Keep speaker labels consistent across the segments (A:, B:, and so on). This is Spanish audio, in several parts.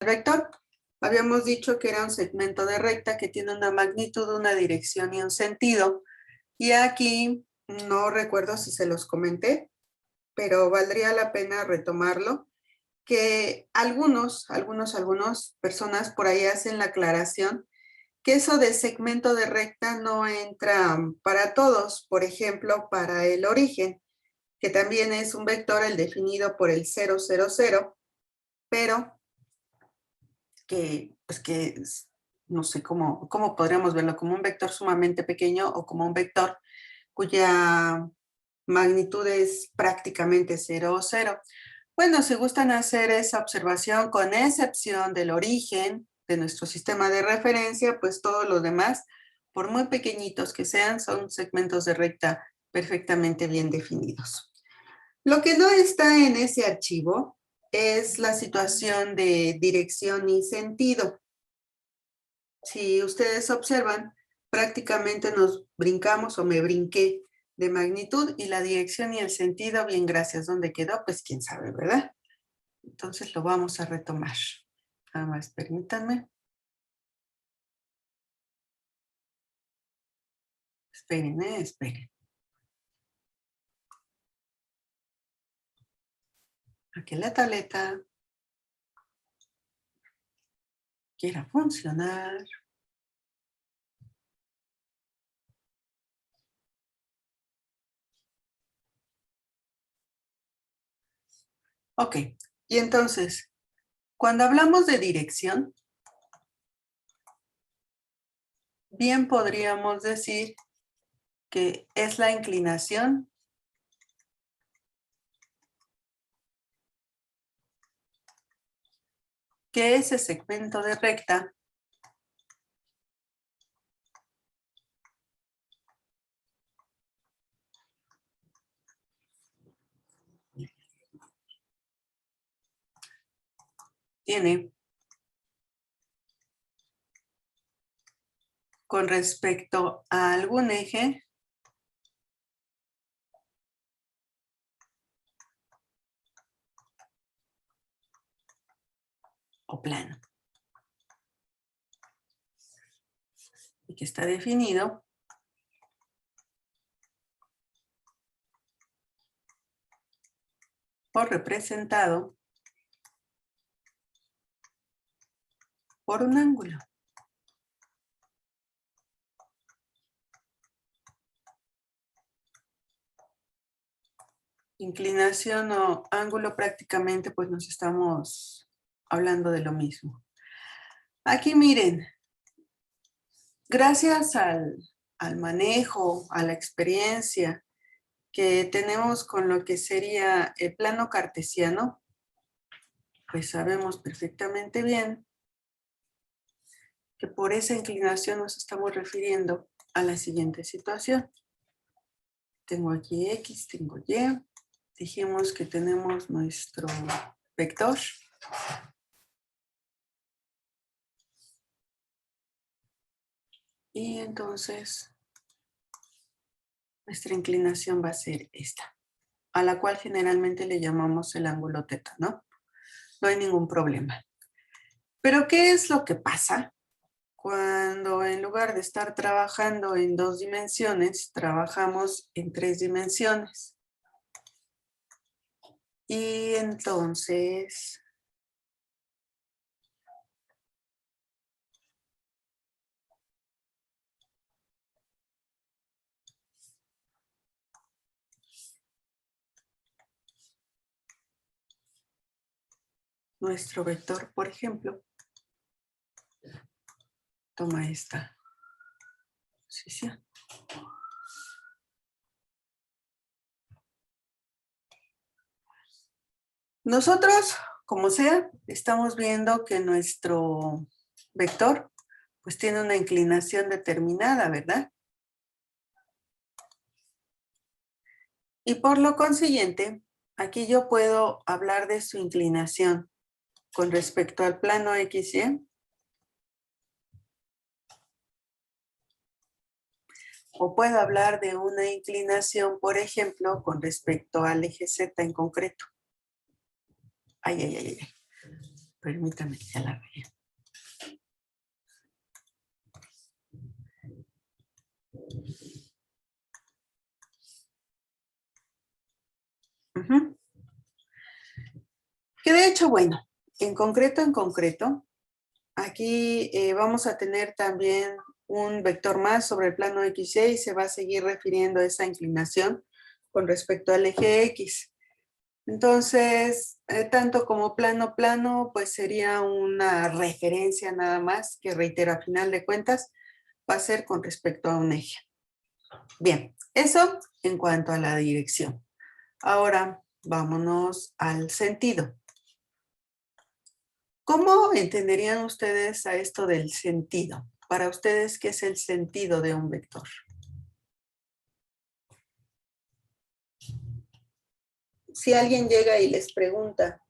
A: El vector, habíamos dicho que era un segmento de recta que tiene una magnitud, una dirección y un sentido. Y aquí no recuerdo si se los comenté, pero valdría la pena retomarlo, que algunas personas por ahí hacen la aclaración que eso de segmento de recta no entra para todos, por ejemplo, para el origen, que también es un vector el definido por el 0, 0, 0, pero que no sé cómo podríamos verlo, como un vector sumamente pequeño o como un vector cuya magnitud es prácticamente 0 o 0. Bueno, si gustan hacer esa observación, con excepción del origen de nuestro sistema de referencia, pues todos los demás, por muy pequeñitos que sean, son segmentos de recta perfectamente bien definidos. Lo que no está en ese archivo es la situación de dirección y sentido. Si ustedes observan, prácticamente nos brincamos o me brinqué de magnitud y la dirección y el sentido, bien, gracias. ¿Dónde quedó? Pues quién sabe, ¿verdad? Entonces lo vamos a retomar. Nada más, permítanme. Esperen, esperen. Aquí la tableta quiera funcionar. Ok, y entonces, cuando hablamos de dirección, bien podríamos decir que es la inclinación que ese segmento de recta tiene con respecto a algún eje o plano, y que está definido o representado por un ángulo. Inclinación o ángulo prácticamente pues nos estamos hablando de lo mismo. Aquí miren, gracias al manejo, a la experiencia que tenemos con lo que sería el plano cartesiano, pues sabemos perfectamente bien que por esa inclinación nos estamos refiriendo a la siguiente situación. Tengo aquí X, tengo Y. Dijimos que tenemos nuestro vector. Y entonces nuestra inclinación va a ser esta, a la cual generalmente le llamamos el ángulo teta, ¿no? No hay ningún problema. Pero ¿qué es lo que pasa cuando en lugar de estar trabajando en 2 dimensiones, trabajamos en 3 dimensiones? Y entonces nuestro vector, por ejemplo, toma esta posición. Nosotros, como sea, estamos viendo que nuestro vector pues tiene una inclinación determinada, ¿verdad? Y por lo consiguiente, aquí yo puedo hablar de su inclinación con respecto al plano XY. O puedo hablar de una inclinación, por ejemplo, con respecto al eje Z en concreto. Ay. Permítame, ya la veo. Ujú. Que de hecho, bueno, en concreto, aquí vamos a tener también un vector más sobre el plano XY y se va a seguir refiriendo a esa inclinación con respecto al eje X. Entonces, tanto como plano, pues sería una referencia nada más, que reitero, a final de cuentas, va a ser con respecto a un eje. Bien, eso en cuanto a la dirección. Ahora, vámonos al sentido. ¿Cómo entenderían ustedes a esto del sentido? Para ustedes, ¿qué es el sentido de un vector? Si alguien llega y les pregunta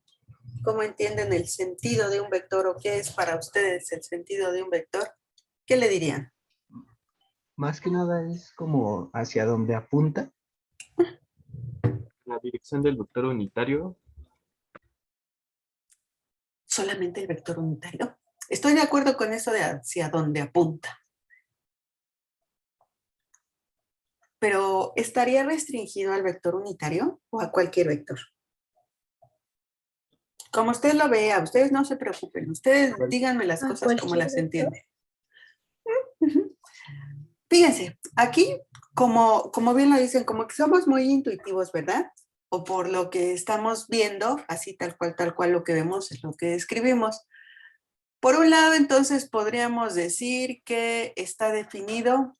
A: cómo entienden el sentido de un vector o qué es para ustedes el sentido de un vector, ¿qué le dirían?
B: Más que nada es como hacia dónde apunta.
C: La dirección del vector unitario.
A: ¿Solamente el vector unitario? Estoy de acuerdo con eso de hacia dónde apunta. Pero ¿estaría restringido al vector unitario o a cualquier vector? Como usted lo vea, ustedes no se preocupen, ustedes díganme las cosas como las entienden. Fíjense, aquí, como bien lo dicen, como que somos muy intuitivos, ¿verdad? O por lo que estamos viendo, así tal cual lo que vemos es lo que escribimos. Por un lado, entonces, podríamos decir que está definido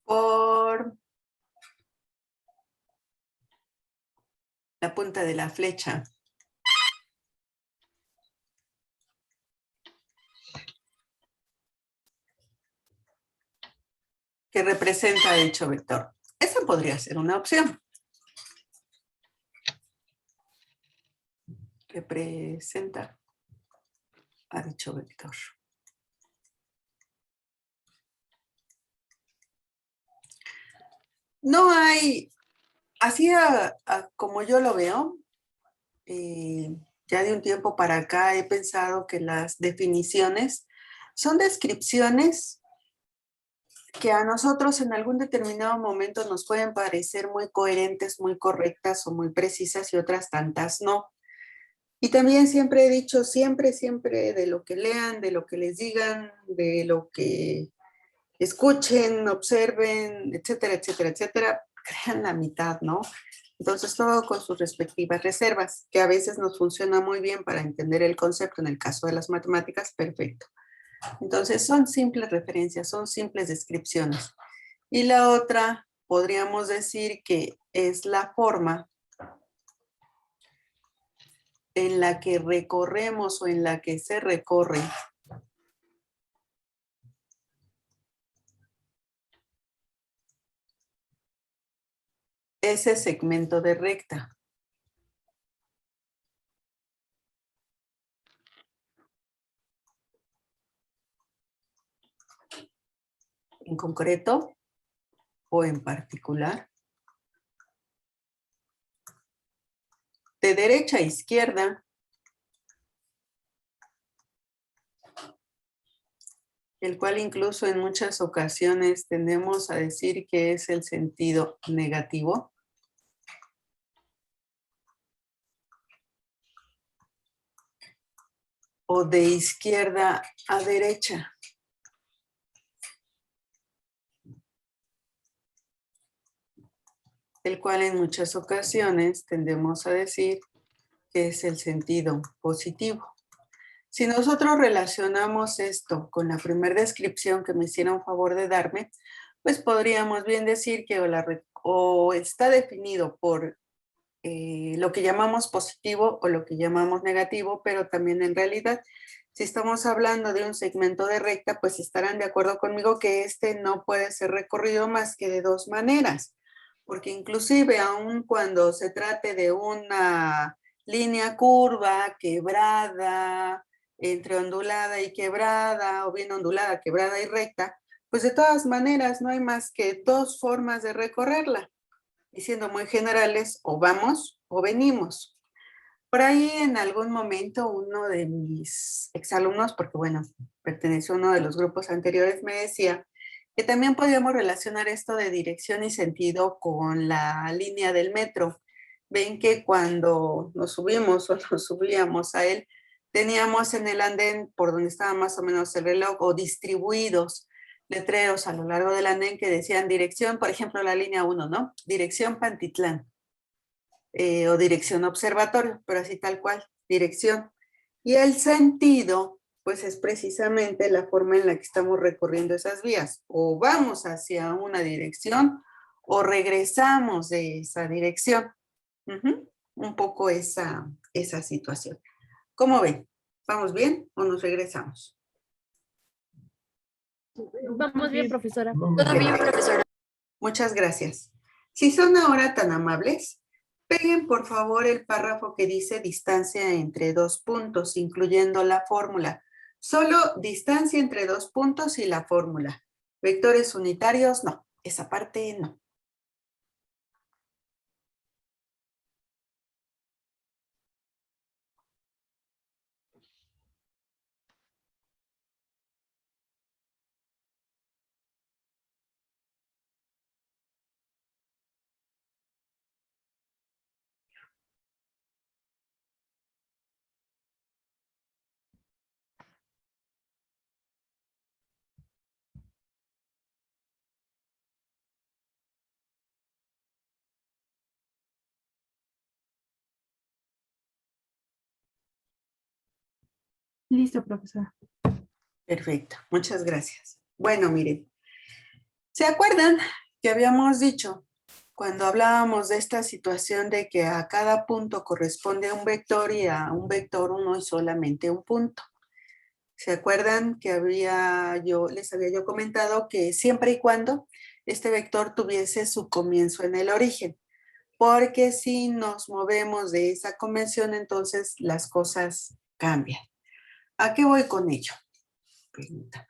A: por la punta de la flecha. Que representa dicho vector. Esa podría ser una opción. Representa a dicho vector. No hay, así como yo lo veo, ya de un tiempo para acá he pensado que las definiciones son descripciones que a nosotros en algún determinado momento nos pueden parecer muy coherentes, muy correctas o muy precisas y otras tantas no. Y también siempre he dicho, siempre de lo que lean, de lo que les digan, de lo que escuchen, observen, etcétera, crean la mitad, ¿no? Entonces, todo con sus respectivas reservas, que a veces nos funciona muy bien para entender el concepto. En el caso de las matemáticas, perfecto. Entonces, son simples referencias, son simples descripciones. Y la otra, podríamos decir que es la forma en la que recorremos o en la que se recorre ese segmento de recta. En concreto o en particular. De derecha a izquierda, el cual incluso en muchas ocasiones tendemos a decir que es el sentido negativo. O de izquierda a derecha. El cual en muchas ocasiones tendemos a decir que es el sentido positivo. Si nosotros relacionamos esto con la primera descripción que me hicieron favor de darme, pues podríamos bien decir que o está definido por lo que llamamos positivo o lo que llamamos negativo, pero también en realidad, si estamos hablando de un segmento de recta, pues estarán de acuerdo conmigo que este no puede ser recorrido más que de dos maneras, porque inclusive aun cuando se trate de una línea curva, quebrada, entre ondulada y quebrada, o bien ondulada, quebrada y recta, pues de todas maneras no hay más que dos formas de recorrerla, diciendo muy generales, o vamos o venimos. Por ahí en algún momento uno de mis exalumnos, porque bueno, perteneció a uno de los grupos anteriores, me decía que también podíamos relacionar esto de dirección y sentido con la línea del metro. Ven que cuando nos subimos o nos subíamos a él, teníamos en el andén por donde estaba más o menos el reloj o distribuidos letreros a lo largo del andén que decían dirección, por ejemplo, la línea 1, ¿no? Dirección Pantitlán. O dirección observatorio, pero así tal cual, dirección. Y el sentido, pues es precisamente la forma en la que estamos recorriendo esas vías. O vamos hacia una dirección o regresamos de esa dirección. Un poco esa situación. ¿Cómo ven? ¿Vamos bien o nos regresamos?
D: Vamos bien, profesora.
B: Todo bien,
A: profesora. Muchas gracias. Si son ahora tan amables, peguen por favor el párrafo que dice distancia entre dos puntos, incluyendo la fórmula. Solo distancia entre dos puntos y la fórmula. Vectores unitarios, no. Esa parte no.
D: Listo, profesora.
A: Perfecto, muchas gracias. Bueno, miren, ¿se acuerdan que habíamos dicho cuando hablábamos de esta situación de que a cada punto corresponde un vector y a un vector uno y solamente un punto? ¿Se acuerdan que les había yo comentado que siempre y cuando este vector tuviese su comienzo en el origen? Porque si nos movemos de esa convención, entonces las cosas cambian. ¿A qué voy con ello? Pregunta.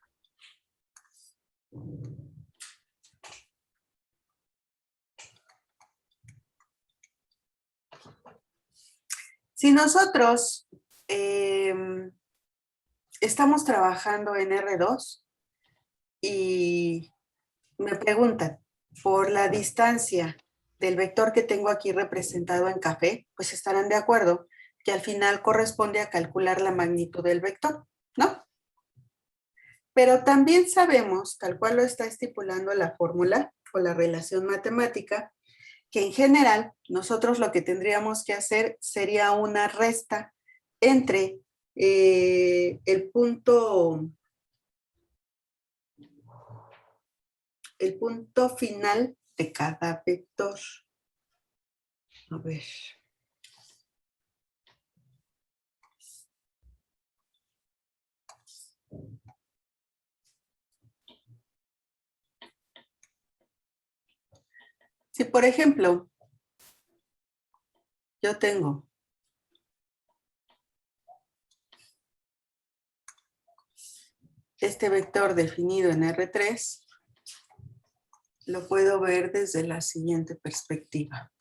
A: Si nosotros estamos trabajando en R2 y me preguntan por la distancia del vector que tengo aquí representado en café, pues estarán de acuerdo que al final corresponde a calcular la magnitud del vector, ¿no? Pero también sabemos, tal cual lo está estipulando la fórmula o la relación matemática, que en general nosotros lo que tendríamos que hacer sería una resta entre el punto final de cada vector. A ver. Si, por ejemplo, yo tengo este vector definido en R3, lo puedo ver desde la siguiente perspectiva.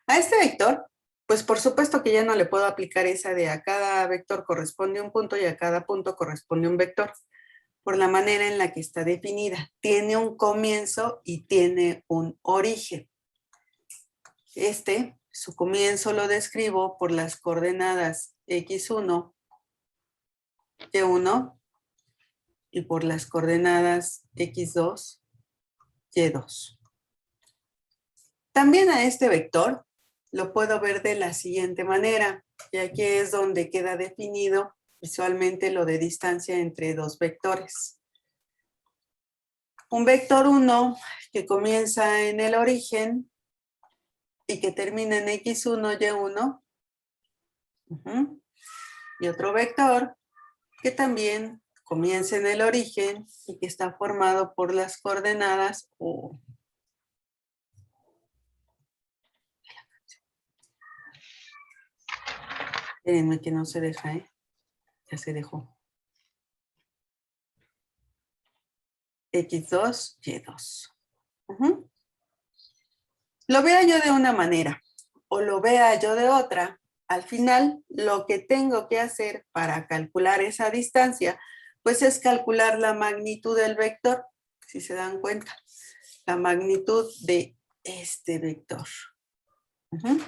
A: A este vector, pues por supuesto que ya no le puedo aplicar esa de a cada vector corresponde un punto y a cada punto corresponde un vector, por la manera en la que está definida. Tiene un comienzo y tiene un origen. Su comienzo lo describo por las coordenadas x1, y1 y por las coordenadas x2, y2. También a este vector lo puedo ver de la siguiente manera, y aquí es donde queda definido visualmente lo de distancia entre dos vectores. Un vector 1 que comienza en el origen y que termina en x1, y1. Y otro vector que también comienza en el origen y que está formado por las coordenadas O. Espérenme que no se deja, ¿eh? Ya se dejó. X2, Y2. Ujú. Lo vea yo de una manera o lo vea yo de otra, al final lo que tengo que hacer para calcular esa distancia, pues es calcular la magnitud del vector, si se dan cuenta, la magnitud de este vector. Ujú.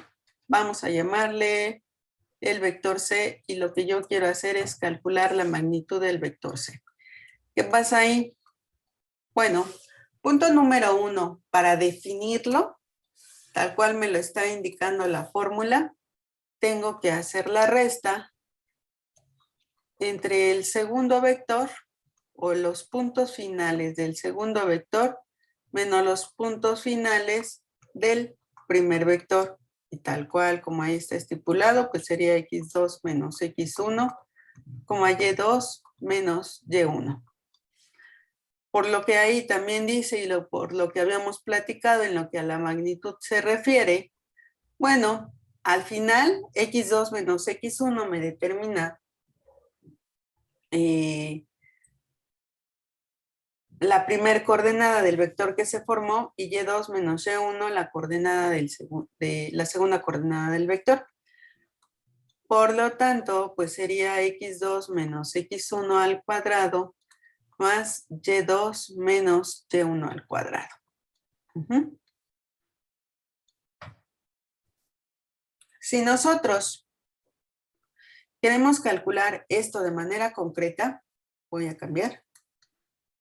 A: Vamos a llamarle el vector C y lo que yo quiero hacer es calcular la magnitud del vector C. ¿Qué pasa ahí? Bueno, punto número 1, para definirlo, tal cual me lo está indicando la fórmula, tengo que hacer la resta entre el segundo vector o los puntos finales del segundo vector menos los puntos finales del primer vector. Y tal cual como ahí está estipulado, pues sería x2 menos x1, y2 menos y1. Por lo que ahí también dice y por lo que habíamos platicado en lo que a la magnitud se refiere, bueno, al final x2 menos x1 me determina la primer coordenada del vector que se formó y y2 menos y1 la coordenada de la segunda coordenada del vector. Por lo tanto, pues sería x2 menos x1 al cuadrado más y2 menos y1 al cuadrado. Uh-huh. Si nosotros queremos calcular esto de manera concreta, voy a cambiar.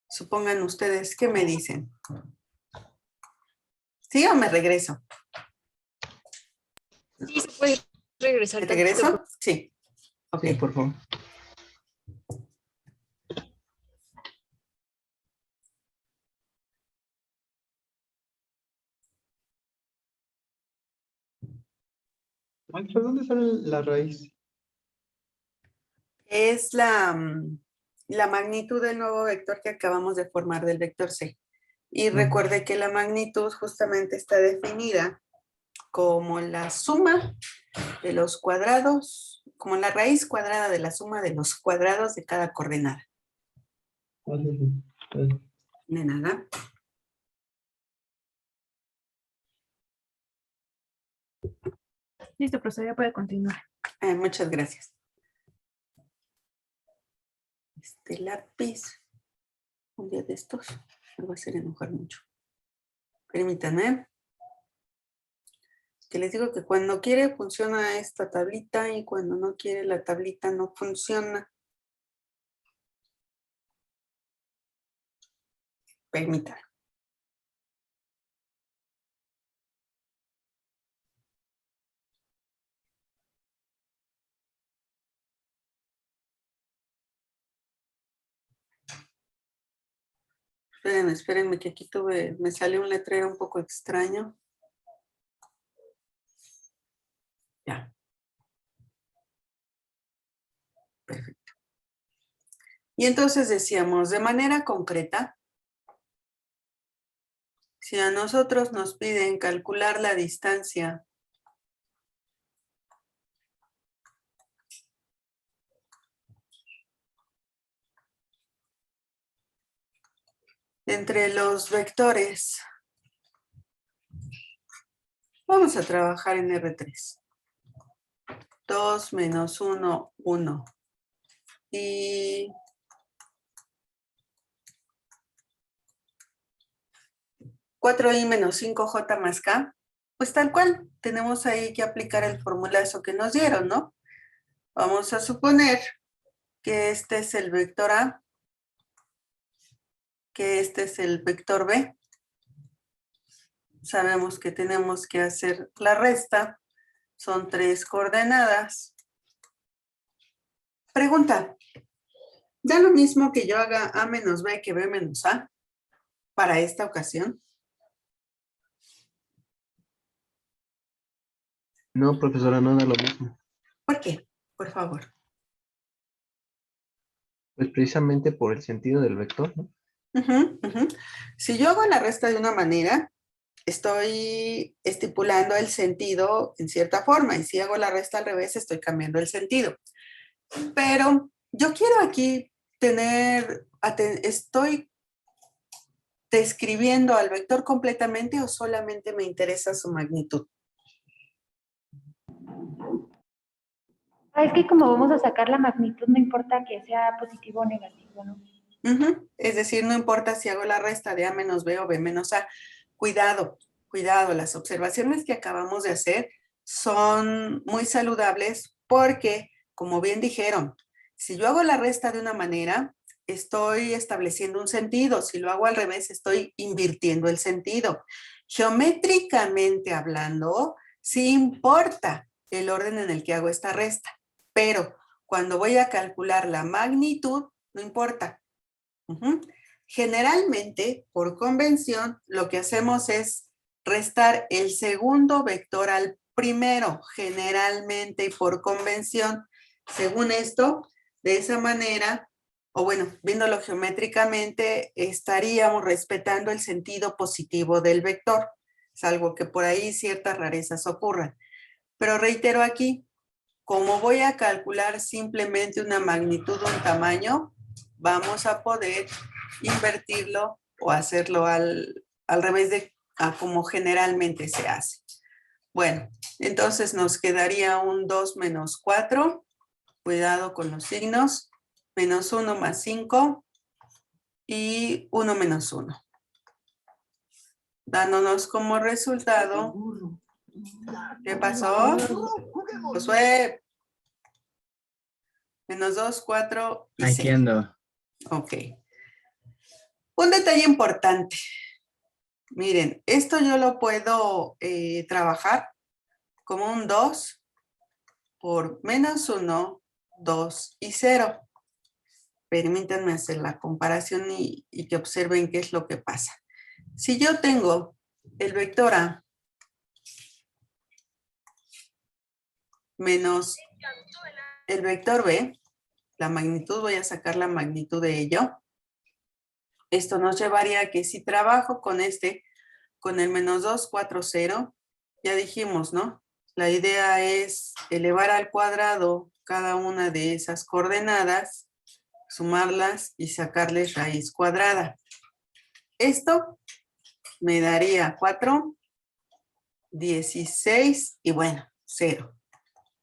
A: Supongan ustedes, ¿qué me dicen? ¿Sí o me regreso?
D: Sí, se puede regresar.
A: ¿Me regreso? Sí. Ok.
B: Sí, por favor.
E: Maestra, ¿dónde sale la raíz?
A: Es la magnitud del nuevo vector que acabamos de formar del vector C. Y recuerde que la magnitud justamente está definida como la suma de los cuadrados, como la raíz cuadrada de la suma de los cuadrados de cada coordenada. De nada.
D: Listo, profesor, ya puede continuar.
A: Muchas gracias. Este lápiz, un día de estos, me va a hacer enojar mucho. Permítanme. Que les digo que cuando quiere funciona esta tablita y cuando no quiere la tablita no funciona. Permítanme. Espérenme que aquí me salió un letrero un poco extraño. Ya. Perfecto. Y entonces decíamos, de manera concreta, si a nosotros nos piden calcular la distancia entre los vectores, vamos a trabajar en R3. 2 menos 1, 1. Y y menos 5j más k, pues tal cual, tenemos ahí que aplicar el formulazo que nos dieron, ¿no? Vamos a suponer que este es el vector A, que este es el vector B. Sabemos que tenemos que hacer la resta, son 3 coordenadas. Pregunta, ¿da lo mismo que yo haga A menos B que B menos A para esta ocasión?
B: No, profesora, no da lo mismo.
A: ¿Por qué? Por favor.
B: Pues precisamente por el sentido del vector, ¿no?
A: Si yo hago la resta de una manera, estoy estipulando el sentido en cierta forma, y si hago la resta al revés, estoy cambiando el sentido. Pero yo quiero aquí estoy describiendo al vector completamente o solamente me interesa su magnitud.
F: Es que como vamos a sacar la magnitud, no importa que sea positivo o negativo, ¿no?
A: Es decir, no importa si hago la resta de A menos B o B menos A. Cuidado, las observaciones que acabamos de hacer son muy saludables porque, como bien dijeron, si yo hago la resta de una manera, estoy estableciendo un sentido. Si lo hago al revés, estoy invirtiendo el sentido. Geométricamente hablando, sí importa el orden en el que hago esta resta, pero cuando voy a calcular la magnitud, no importa. Generalmente, por convención, lo que hacemos es restar el segundo vector al primero, generalmente y por convención. Según esto, de esa manera, o bueno, viéndolo geométricamente, estaríamos respetando el sentido positivo del vector, salvo que por ahí ciertas rarezas ocurran. Pero reitero aquí, como voy a calcular simplemente una magnitud o un tamaño, vamos a poder invertirlo o hacerlo al revés de como generalmente se hace. Bueno, entonces nos quedaría un 2 menos 4. Cuidado con los signos. Menos 1 más 5 y 1 menos 1. Dándonos como resultado. ¿Qué pasó? Josué. Menos 2, 4 y 6.
G: Aquí ando.
A: Ok. Un detalle importante. Miren, esto yo lo puedo trabajar como un 2 por menos 1, 2 y 0. Permítanme hacer la comparación y que observen qué es lo que pasa. Si yo tengo el vector A menos el vector B, la magnitud, voy a sacar la magnitud de ello. Esto nos llevaría a que si trabajo con con el menos 2, 4, 0, ya dijimos, ¿no? La idea es elevar al cuadrado cada una de esas coordenadas, sumarlas y sacarles raíz cuadrada. Esto me daría 4, 16 y bueno, 0.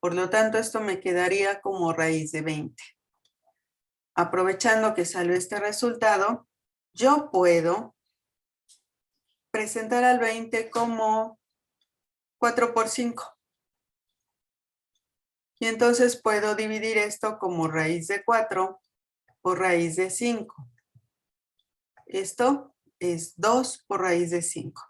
A: Por lo tanto, esto me quedaría como raíz de 20. Aprovechando que salió este resultado, yo puedo presentar al 20 como 4 por 5. Y entonces puedo dividir esto como raíz de 4 por raíz de 5. Esto es 2 por raíz de 5.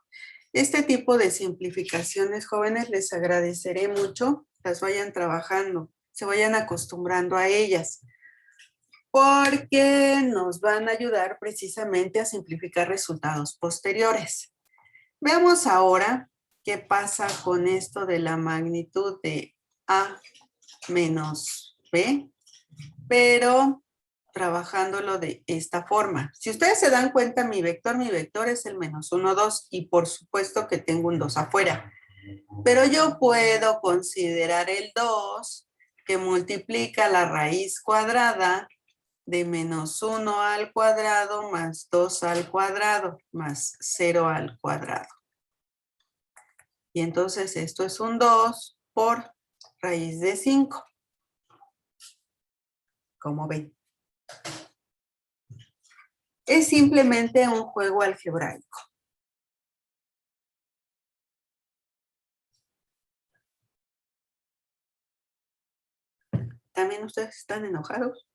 A: Este tipo de simplificaciones, jóvenes, les agradeceré mucho, las vayan trabajando, se vayan acostumbrando a ellas, porque nos van a ayudar precisamente a simplificar resultados posteriores. Veamos ahora qué pasa con esto de la magnitud de A menos B, pero trabajándolo de esta forma. Si ustedes se dan cuenta, mi vector es el menos 1, 2, y por supuesto que tengo un 2 afuera. Pero yo puedo considerar el 2 que multiplica la raíz cuadrada de menos 1 al cuadrado más 2 al cuadrado más 0 al cuadrado. Y entonces esto es un 2 por raíz de 5. Como ven. Es simplemente un juego algebraico. ¿También ustedes están enojados?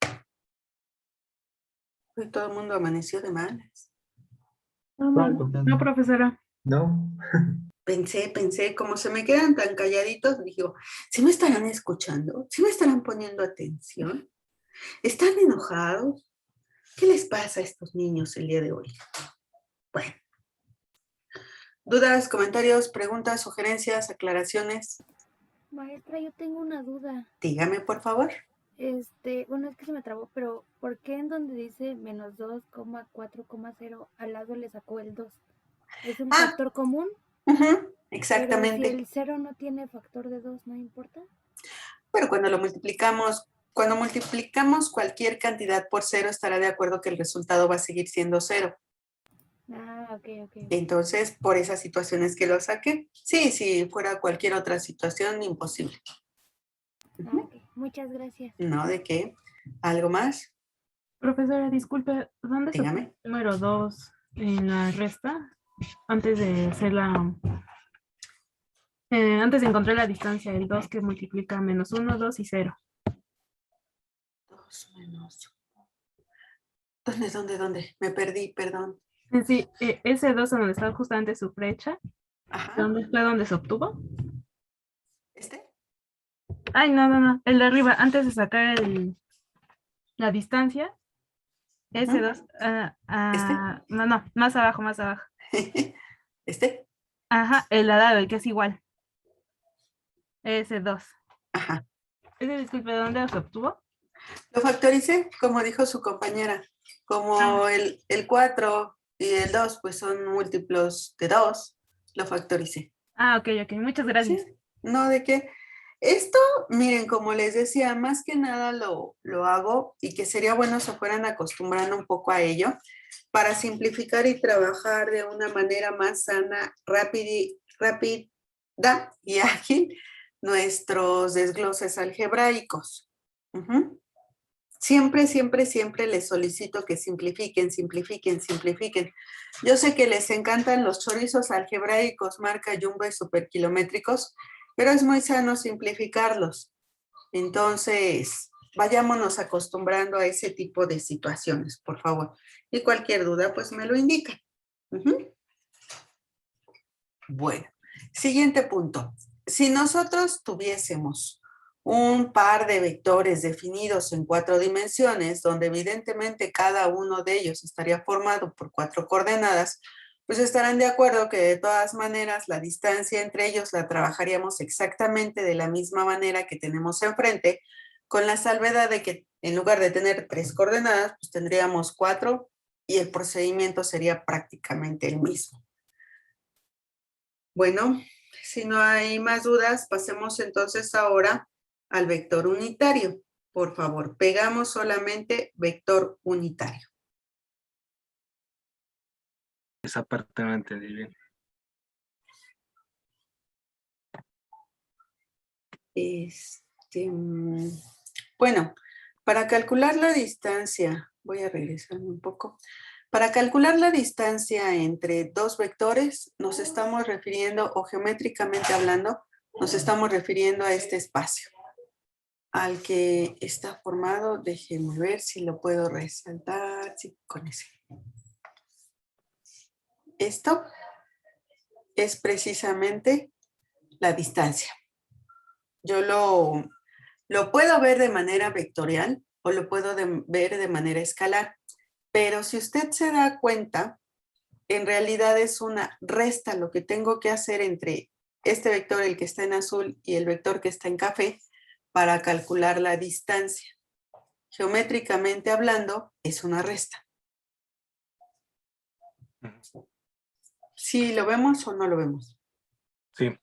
A: Hoy todo el mundo amaneció de malas.
E: No,
D: profesora.
B: No,
A: Pensé, como se me quedan tan calladitos, digo, ¿sí me estarán escuchando? ¿Sí me estarán poniendo atención? ¿Están enojados? ¿Qué les pasa a estos niños el día de hoy? Bueno. ¿Dudas, comentarios, preguntas, sugerencias, aclaraciones?
H: Maestra, yo tengo una duda.
A: Dígame, por favor.
H: Bueno, es que se me trabó, pero ¿por qué en donde dice menos 2,4,0 al lado le sacó el 2? ¿Es un factor común?
A: Exactamente.
H: Pero si el 0 no tiene factor de 2, ¿no importa?
A: Pero cuando lo multiplicamos cuando multiplicamos cualquier cantidad por 0, estará de acuerdo que el resultado va a seguir siendo 0.
H: Ah, ok.
A: Entonces, por esas situaciones que lo saqué. Sí, si fuera cualquier otra situación, imposible.
H: Ah, ok. Muchas gracias.
A: No, ¿de qué? ¿Algo más?
G: Profesora, disculpe, ¿dónde se
A: Dígame.
G: pone el número 2 en la resta? Antes de hacer antes de encontrar la distancia, el 2 que multiplica menos 1, 2 y 0.
A: 2 menos. ¿Dónde? Me perdí, perdón.
G: Sí, ese 2 en donde está justamente su flecha,
A: Ajá.
G: ¿dónde fue donde se obtuvo?
A: ¿Este?
G: Ay, no, el de arriba, antes de sacar la distancia, ese
A: Ujú.
G: 2,
A: ¿Este?
G: no, más abajo.
A: ¿Este?
G: Ajá, el al lado, el que es igual. Ese 2.
A: Ajá.
G: Ese, disculpe, ¿de dónde se obtuvo?
A: Lo factoricé, como dijo su compañera. Como el 4 y el 2, pues son múltiplos de 2, lo factoricé.
G: Ok, muchas gracias.
A: Sí, no, de qué. Esto, miren, como les decía, más que nada lo hago y que sería bueno se fueran acostumbrando un poco a ello para simplificar y trabajar de una manera más sana, rápida y ágil nuestros desgloses algebraicos. Ujú. Siempre les solicito que simplifiquen. Yo sé que les encantan los chorizos algebraicos, marca Jumbo y superkilométricos, pero es muy sano simplificarlos. Entonces, vayámonos acostumbrando a ese tipo de situaciones, por favor. Y cualquier duda, pues me lo indican. Ujú. Bueno, siguiente punto. Si nosotros tuviésemos un par de vectores definidos en 4 dimensiones, donde evidentemente cada uno de ellos estaría formado por 4 coordenadas, pues estarán de acuerdo que de todas maneras la distancia entre ellos la trabajaríamos exactamente de la misma manera que tenemos enfrente, con la salvedad de que en lugar de tener 3 coordenadas, pues tendríamos 4 y el procedimiento sería prácticamente el mismo. Bueno, si no hay más dudas, pasemos entonces ahora al vector unitario. Por favor, pegamos solamente vector unitario.
C: Esa parte no la entendí bien.
A: Bueno, para calcular la distancia, voy a regresar un poco. Para calcular la distancia entre dos vectores, nos estamos refiriendo, o geométricamente hablando, nos estamos refiriendo a este espacio al que está formado. Déjenme ver si lo puedo resaltar. Sí, con ese. Esto es precisamente la distancia. Yo lo puedo ver de manera vectorial o lo puedo ver de manera escalar, pero si usted se da cuenta, en realidad es una resta lo que tengo que hacer entre este vector, el que está en azul, y el vector que está en café, para calcular la distancia. Geométricamente hablando, es una resta. ¿Sí lo vemos o no lo vemos?
C: Sí.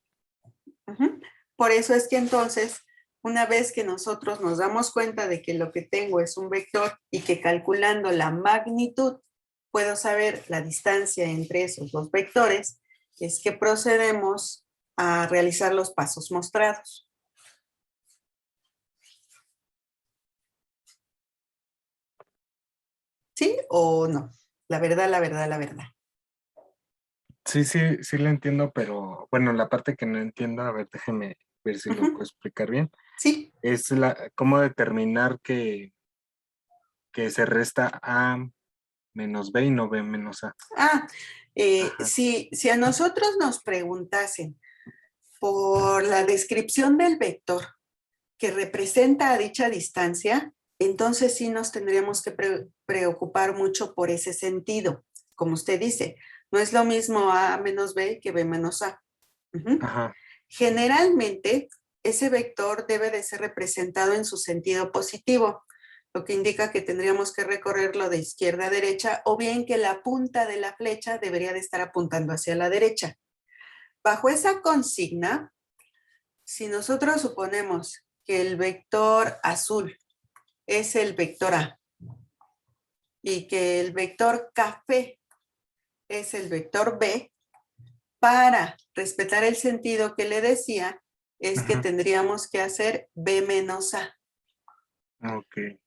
A: Por eso es que entonces, una vez que nosotros nos damos cuenta de que lo que tengo es un vector y que calculando la magnitud puedo saber la distancia entre esos dos vectores, es que procedemos a realizar los pasos mostrados. ¿Sí o no? La verdad.
C: Sí lo entiendo, pero bueno, la parte que no entiendo, a ver, déjeme ver si lo puedo explicar bien.
A: Sí.
C: Es cómo determinar que se resta A menos B y no B menos A.
A: Si a nosotros nos preguntasen por la descripción del vector que representa a dicha distancia, entonces sí nos tendríamos que preocupar mucho por ese sentido. Como usted dice, no es lo mismo A menos B que B menos A.
C: Ajá.
A: Generalmente, ese vector debe de ser representado en su sentido positivo, lo que indica que tendríamos que recorrerlo de izquierda a derecha, o bien que la punta de la flecha debería de estar apuntando hacia la derecha. Bajo esa consigna, si nosotros suponemos que el vector azul es el vector A y que el vector café es el vector B, para respetar el sentido que le decía, es que
C: Ajá.
A: tendríamos que hacer B menos A.
C: Ok.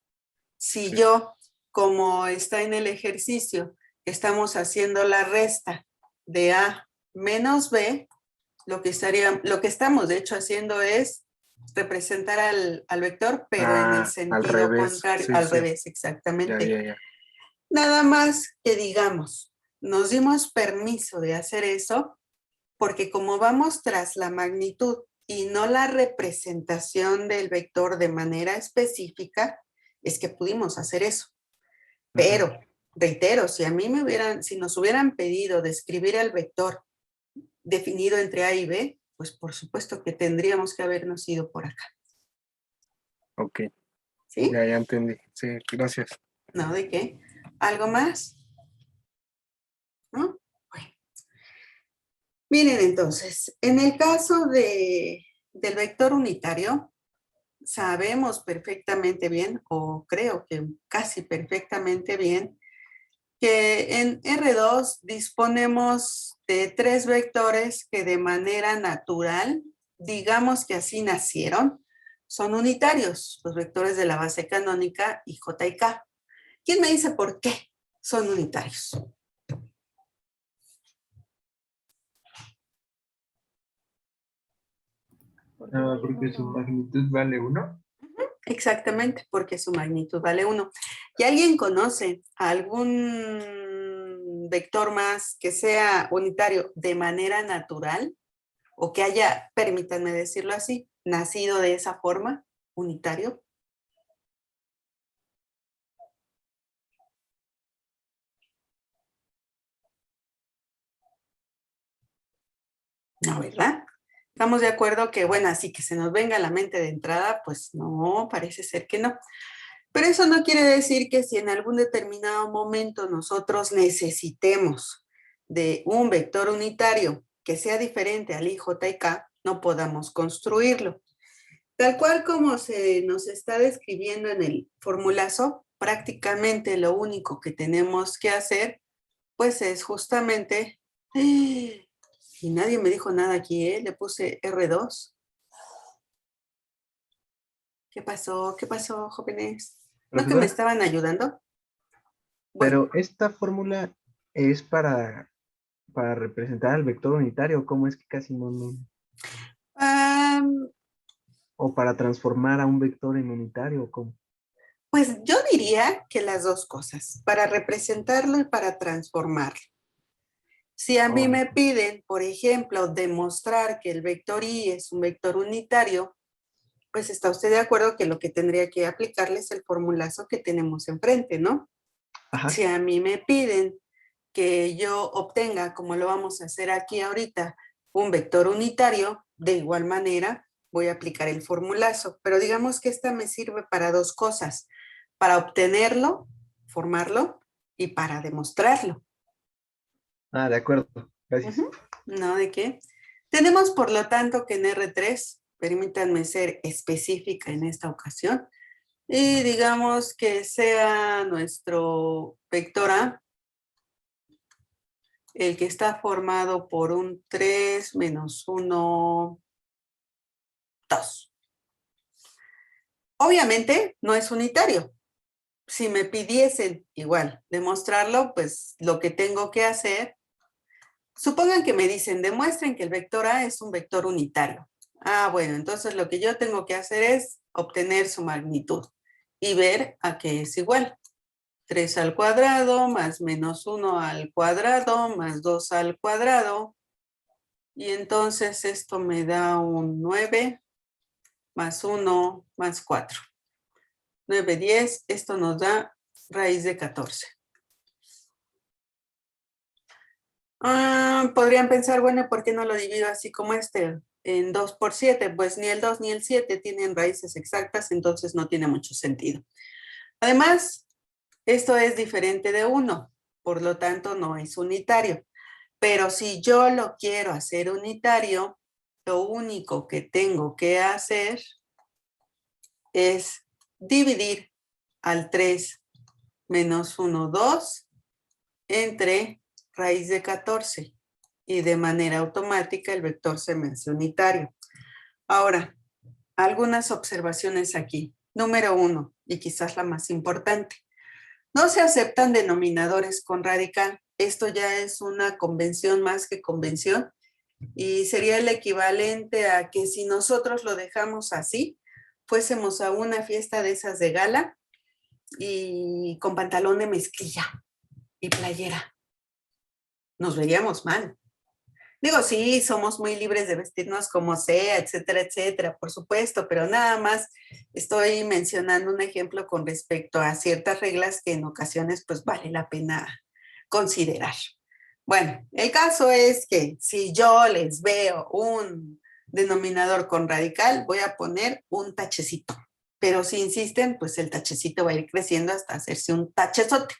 A: Si
C: Sí.
A: yo, como está en el ejercicio, estamos haciendo la resta de A menos B, lo que estamos de hecho haciendo es representar al vector, pero en el
C: Al
A: sentido
C: revés.
A: contrario,
C: Sí,
A: al
C: sí.
A: revés,
C: Ya,
A: exactamente.
C: ya, ya.
A: Nada más que digamos, nos dimos permiso de hacer eso porque como vamos tras la magnitud y no la representación del vector de manera específica, es que pudimos hacer eso. Pero, reitero, si nos hubieran pedido describir el vector definido entre A y B, pues por supuesto que tendríamos que habernos ido por acá.
C: Ok.
A: ¿Sí?
C: Ya entendí. Sí, gracias.
A: ¿No? ¿De qué? ¿Algo más? ¿No? Bueno. Miren entonces, en el caso del vector unitario, sabemos perfectamente bien, o creo que casi perfectamente bien, que en R2 disponemos de 3 vectores que de manera natural, digamos que así nacieron, son unitarios, los vectores de la base canónica y J y K. ¿Quién me dice por qué son unitarios?
E: Porque su magnitud vale 1.
A: Exactamente, porque su magnitud vale 1. ¿Y alguien conoce algún vector más que sea unitario de manera natural? O que haya, permítanme decirlo así, nacido de esa forma, unitario. No, ¿verdad? Estamos de acuerdo que, bueno, así que se nos venga a la mente de entrada, pues no, parece ser que no. Pero eso no quiere decir que si en algún determinado momento nosotros necesitemos de un vector unitario que sea diferente al I, J y K, no podamos construirlo. Tal cual como se nos está describiendo en el formulazo, prácticamente lo único que tenemos que hacer, pues es justamente, y nadie me dijo nada aquí, le puse R2. ¿Qué pasó? ¿Qué pasó, jóvenes? ¿No que me
B: Profesora,
A: estaban ayudando? Bueno,
B: pero esta fórmula es para representar al vector unitario, ¿cómo es que casi no? O para transformar a un vector en unitario, ¿cómo?
A: pues yo diría que las dos cosas, para representarlo y para transformarlo. Si a mí
B: Oh,
A: me piden, por ejemplo, demostrar que el vector I es un vector unitario, pues está usted de acuerdo que lo que tendría que aplicarle es el formulazo que tenemos enfrente, ¿no?
B: ajá.
A: Si a mí me piden que yo obtenga, como lo vamos a hacer aquí ahorita, un vector unitario, de igual manera voy a aplicar el formulazo. Pero digamos que esta me sirve para dos cosas, para obtenerlo, formarlo y para demostrarlo.
B: Ah, de acuerdo. Gracias.
A: ¿No? ¿De qué? Tenemos, por lo tanto, que en R3, permítanme ser específica en esta ocasión, y digamos que sea nuestro vector A, el que está formado por un 3 menos 1, 2. Obviamente no es unitario. Si me pidiesen igual demostrarlo, pues lo que tengo que hacer, supongan que me dicen, demuestren que el vector A es un vector unitario. Ah, bueno, entonces lo que yo tengo que hacer es obtener su magnitud y ver a qué es igual. 3 al cuadrado más menos 1 al cuadrado más 2 al cuadrado. Y entonces esto me da un 9 más 1 más 4. 9, 10, esto nos da raíz de 14. Podrían pensar, bueno, ¿por qué no lo divido así como este? En 2 por 7, pues ni el 2 ni el 7 tienen raíces exactas, entonces no tiene mucho sentido. Además, esto es diferente de 1, por lo tanto no es unitario. Pero si yo lo quiero hacer unitario, lo único que tengo que hacer es dividir al 3 menos 1, 2 entre raíz de 14 y de manera automática el vector se me hace unitario. Ahora, algunas observaciones aquí. Número 1, y quizás la más importante. No se aceptan denominadores con radical. Esto ya es una convención más que convención y sería el equivalente a que si nosotros lo dejamos así, fuésemos a una fiesta de esas de gala y con pantalón de mezclilla y playera. Nos veríamos mal. Digo, sí, somos muy libres de vestirnos como sea, etcétera, etcétera, por supuesto, pero nada más estoy mencionando un ejemplo con respecto a ciertas reglas que en ocasiones pues vale la pena considerar. Bueno, el caso es que si yo les veo un denominador con radical, voy a poner un tachecito, pero si insisten, pues el tachecito va a ir creciendo hasta hacerse un tachezote.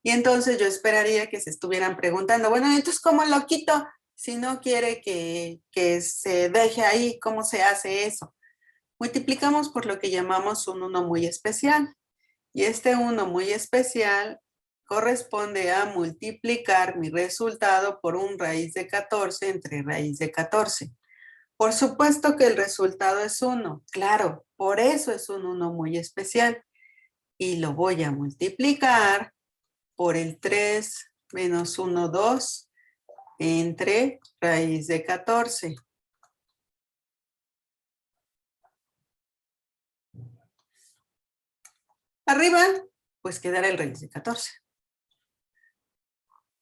A: Y entonces yo esperaría que se estuvieran preguntando, bueno, entonces ¿cómo lo quito? Si no quiere que se deje ahí, ¿cómo se hace eso? Multiplicamos por lo que llamamos un 1 muy especial. Y este 1 muy especial corresponde a multiplicar mi resultado por un raíz de 14 entre raíz de 14. Por supuesto que el resultado es 1, claro, por eso es un 1 muy especial. Y lo voy a multiplicar por el 3 menos 1, 2 entre raíz de 14. Arriba, pues quedará el raíz de 14.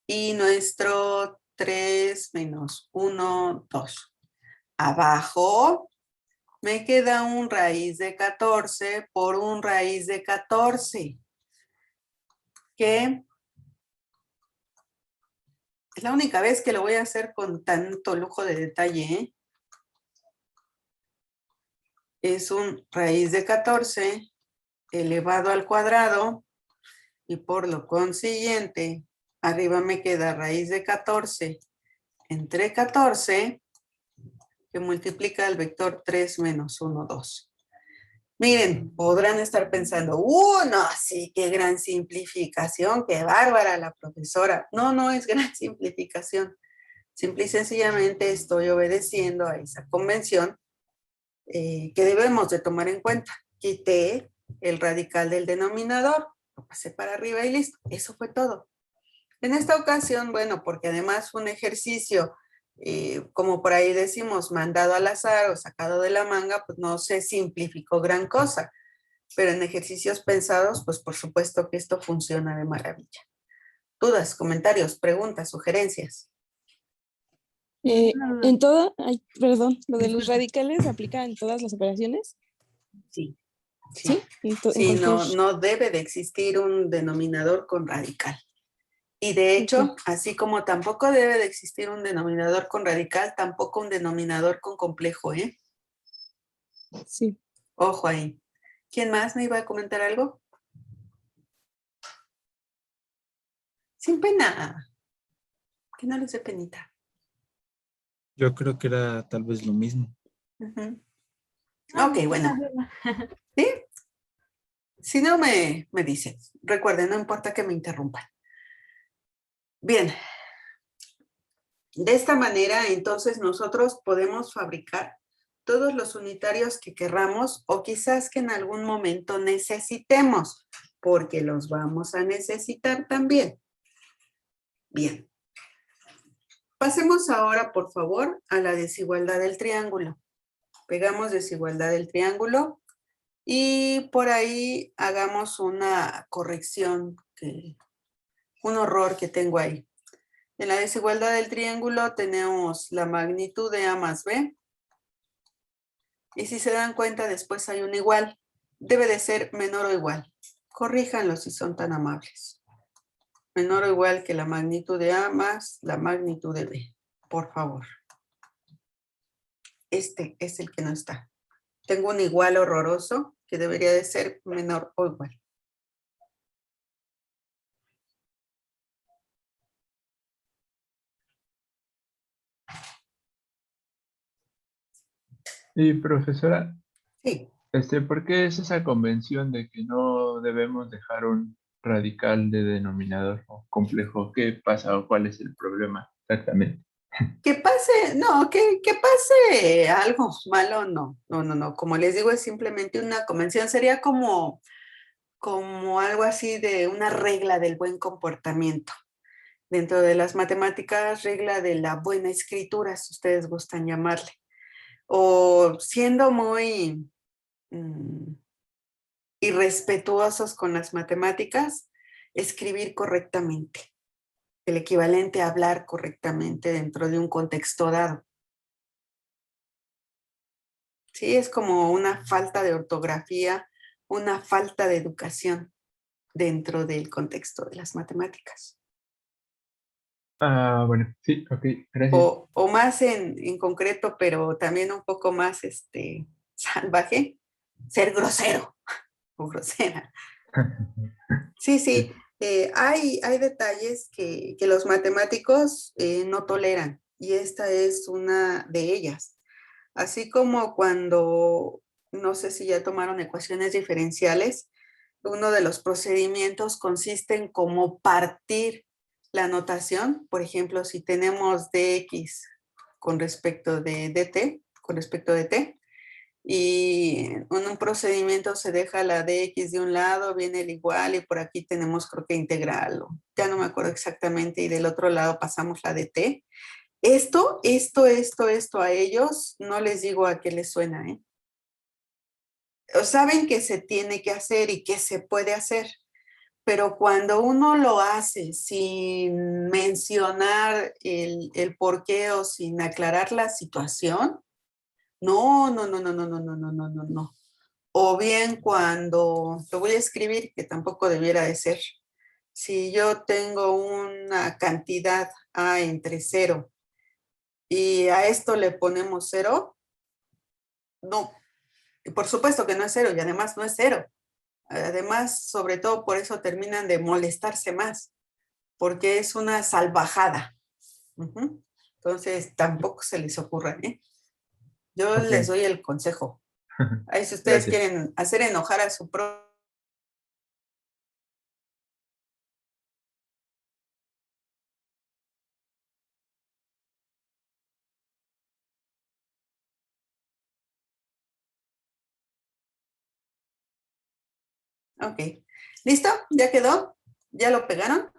A: Y nuestro 3 menos 1, 2. Abajo me queda un raíz de 14 por un raíz de 14. Que es la única vez que lo voy a hacer con tanto lujo de detalle, ¿eh? Es un raíz de 14 elevado al cuadrado y por lo consiguiente, arriba me queda raíz de 14 entre 14 que multiplica el vector 3 menos 1, 2. Miren, podrán estar pensando, no, sí, qué gran simplificación, qué bárbara la profesora. No, no es gran simplificación. Simple y sencillamente estoy obedeciendo a esa convención que debemos de tomar en cuenta. Quité el radical del denominador, lo pasé para arriba y listo. Eso fue todo. En esta ocasión, bueno, porque además fue un ejercicio, como por ahí decimos, mandado al azar o sacado de la manga, pues no se simplificó gran cosa. Pero en ejercicios pensados, pues por supuesto que esto funciona de maravilla. ¿Dudas, comentarios, preguntas, sugerencias?
I: En todo, ay, perdón, lo de los radicales aplica en todas las operaciones.
A: Sí.
I: Sí,
A: Sí, no debe de existir un denominador con radical. Y de hecho, así como tampoco debe de existir un denominador con radical, tampoco un denominador con complejo, ¿eh?
I: Sí.
A: Ojo ahí. ¿Quién más me iba a comentar algo? Sin pena. Que no les dé penita.
E: Yo creo que era tal vez lo mismo.
A: Ok, bueno. ¿Sí? Si no me dicen. Recuerden, no importa que me interrumpan. Bien. De esta manera, entonces, nosotros podemos fabricar todos los unitarios que querramos o quizás que en algún momento necesitemos, porque los vamos a necesitar también. Bien. Pasemos ahora, por favor, a la desigualdad del triángulo. Pegamos desigualdad del triángulo y por ahí hagamos una corrección, un error que tengo ahí. En la desigualdad del triángulo tenemos la magnitud de A más B. Y si se dan cuenta, después hay un igual. Debe de ser menor o igual. Corríjanlo si son tan amables. Menor o igual que la magnitud de A más la magnitud de B. Por favor. Este es el que no está. Tengo un igual horroroso que debería de ser menor o igual.
B: Y profesora,
A: Sí.
E: ¿Por qué es esa convención de que no debemos dejar un radical de denominador o complejo? ¿Qué pasa o cuál es el problema exactamente?
A: Que pase, no, que pase algo malo, no, no, no, no. Como les digo, es simplemente una convención, sería como algo así de una regla del buen comportamiento. Dentro de las matemáticas, regla de la buena escritura, si ustedes gustan llamarle. O siendo muy irrespetuosos con las matemáticas, escribir correctamente. El equivalente a hablar correctamente dentro de un contexto dado. Sí, es como una falta de ortografía, una falta de educación dentro del contexto de las matemáticas.
E: Ah, bueno, sí, ok, gracias.
A: O más en concreto, pero también un poco más salvaje, ser grosero o grosera. Sí, sí, hay detalles que los matemáticos no toleran y esta es una de ellas. Así como cuando, no sé si ya tomaron ecuaciones diferenciales, uno de los procedimientos consiste en cómo partir la notación. Por ejemplo, si tenemos dx con respecto de dt, con respecto de t, y en un procedimiento se deja la dx de un lado, viene el igual y por aquí tenemos creo que integral, ya no me acuerdo exactamente, y del otro lado pasamos la dt. Esto a ellos, no les digo a qué les suena, ¿eh? Saben que se tiene que hacer y que se puede hacer, pero cuando uno lo hace sin mencionar el por qué o sin aclarar la situación, no, no, no, no, no, no, no, no, no, no, no. O bien cuando, lo voy a escribir, que tampoco debiera de ser, si yo tengo una cantidad A entre 0 y a esto le ponemos 0, no, por supuesto que no es 0 y además no es 0. Además, sobre todo por eso terminan de molestarse más, porque es una salvajada. Entonces, tampoco se les ocurra, ¿eh? Yo
E: Ok.
A: les doy el consejo. Ahí si ustedes
E: Gracias.
A: quieren hacer enojar a su propio. Ok. ¿Listo? ¿Ya quedó? ¿Ya lo pegaron?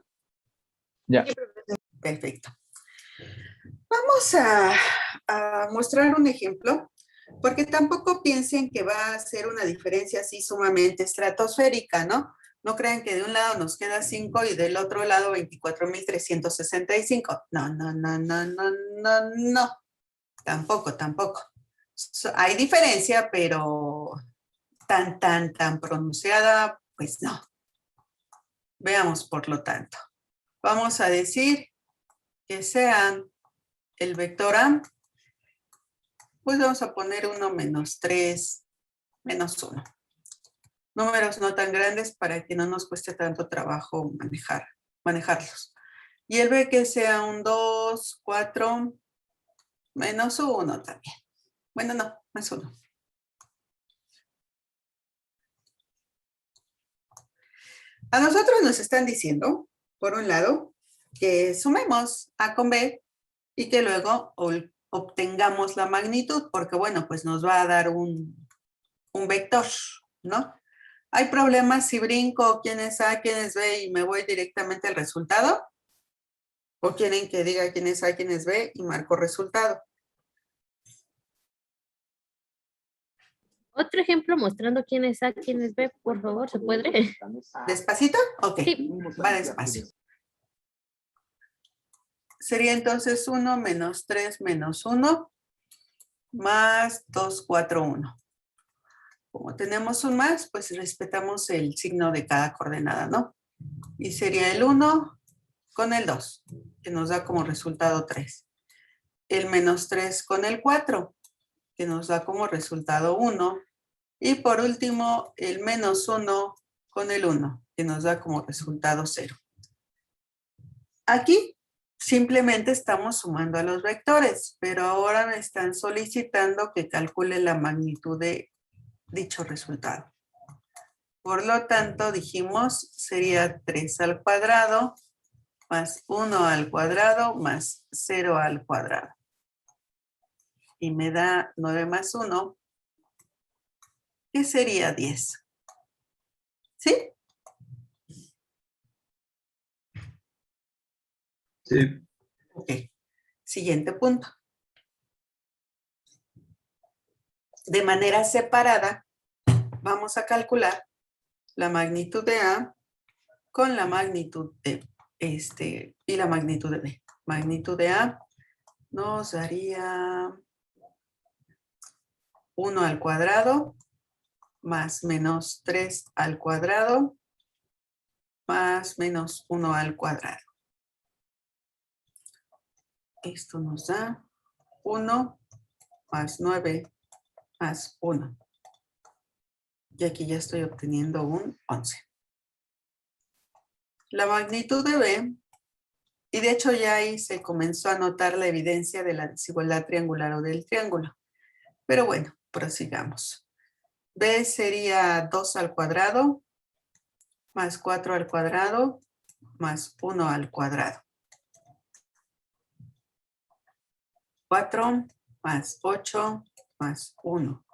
E: Ya.
A: Perfecto. Vamos a mostrar un ejemplo, porque tampoco piensen que va a ser una diferencia así sumamente estratosférica, ¿no? No crean que de un lado nos queda 5 y del otro lado 24,365. No, no, no, no, no, no, no. Tampoco, tampoco. Hay diferencia, pero tan pronunciada, pues no. Veamos, por lo tanto. Vamos a decir que sean el vector A, pues vamos a poner 1 menos 3 menos 1. Números no tan grandes para que no nos cueste tanto trabajo manejarlos. Y el B que sea un 2, 4, menos 1 también. Bueno, no, más 1. A nosotros nos están diciendo, por un lado, que sumemos A con B y que luego obtengamos la magnitud, porque bueno, pues nos va a dar un vector, ¿no? ¿Hay problemas si brinco quién es A, quién es B y me voy directamente al resultado? ¿O quieren que diga quién es A, quién es B y marco resultado?
J: Otro ejemplo mostrando quién es A, quién es B, por favor, ¿se puede?
A: ¿Despacito? Ok,
J: Sí.
A: va despacio. Sería entonces 1 menos 3 menos 1 más 2, 4, 1. Como tenemos un más, pues respetamos el signo de cada coordenada, ¿no? Y sería el 1 con el 2, que nos da como resultado 3. El menos 3 con el 4, que nos da como resultado 1. Y por último, el menos 1 con el 1, que nos da como resultado 0. Aquí simplemente estamos sumando a los vectores, pero ahora me están solicitando que calcule la magnitud de dicho resultado. Por lo tanto, dijimos, sería 3 al cuadrado más 1 al cuadrado más 0 al cuadrado. Y me da 9 más 1, que sería 10. ¿Sí?
E: Sí.
A: Ok. Siguiente punto. De manera separada, vamos a calcular la magnitud de A con la magnitud de y la magnitud de B. Magnitud de A nos daría 1 al cuadrado más menos 3 al cuadrado más menos 1 al cuadrado. Esto nos da 1 más 9 más 1. Y aquí ya estoy obteniendo un 11. La magnitud de B, y de hecho ya ahí se comenzó a notar la evidencia de la desigualdad triangular o del triángulo. Pero bueno, prosigamos. B sería 2 al cuadrado más 4 al cuadrado más 1 al cuadrado. 4 más 8 más 1,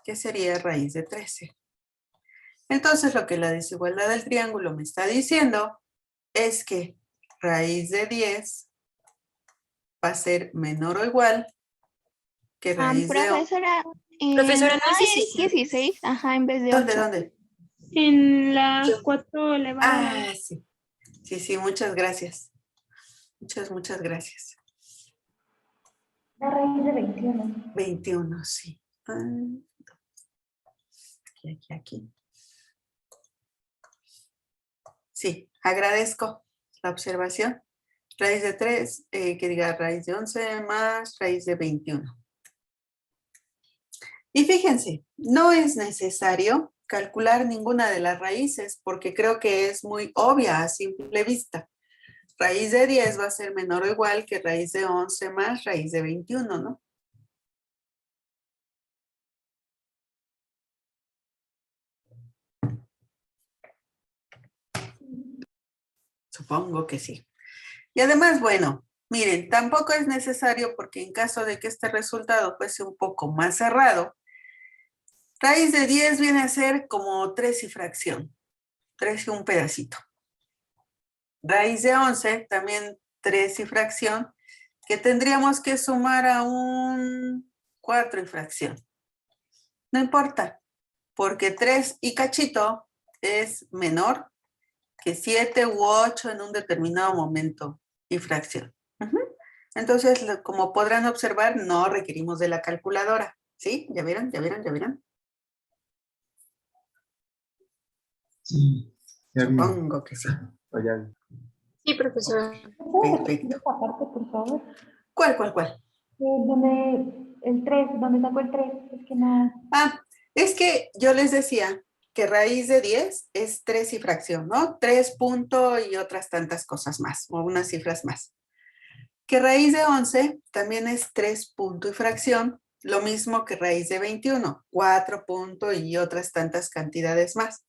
A: que sería raíz de 13. Entonces lo que la desigualdad del triángulo me está diciendo es que raíz de 10 va a ser menor o igual que raíz de...
K: Profesora,
D: Profesora,
K: no
D: no sé
K: es
D: si...
K: 16, ajá, en vez de 8.
A: ¿Dónde?
G: En la 4 elevado a la...
A: Ah, sí. Sí, muchas gracias. Muchas gracias.
F: La raíz de 21.
A: 21, sí. Aquí. Sí, agradezco la observación. Raíz de 3, que diga raíz de 11 más raíz de 21. Y fíjense, no es necesario calcular ninguna de las raíces porque creo que es muy obvia a simple vista. Raíz de 10 va a ser menor o igual que raíz de 11 más raíz de 21, ¿no? Supongo que sí. Y además, bueno, miren, tampoco es necesario porque en caso de que este resultado fuese un poco más cerrado, raíz de 10 viene a ser como 3 y fracción, 3 y un pedacito. Raíz de 11 también 3 y fracción, que tendríamos que sumar a un 4 y fracción. No importa, porque 3 y cachito es menor que 7 u 8 en un determinado momento y fracción. Entonces, como podrán observar, no requerimos de la calculadora. ¿Sí? ¿Ya vieron?
E: Sí. Ya vi.
A: Supongo que sí.
E: O ya vi.
D: Sí, profesora.
A: Perfecto.
F: Esta parte, por favor.
A: ¿Cuál?
F: Donde el 3, donde sacó el 3, es que no.
A: Ah, es que yo les decía que raíz de 10 es 3 y fracción, ¿no? 3 punto y otras tantas cosas más, o unas cifras más. Que raíz de 11 también es 3 punto y fracción, lo mismo que raíz de 21, 4 punto y otras tantas cantidades más.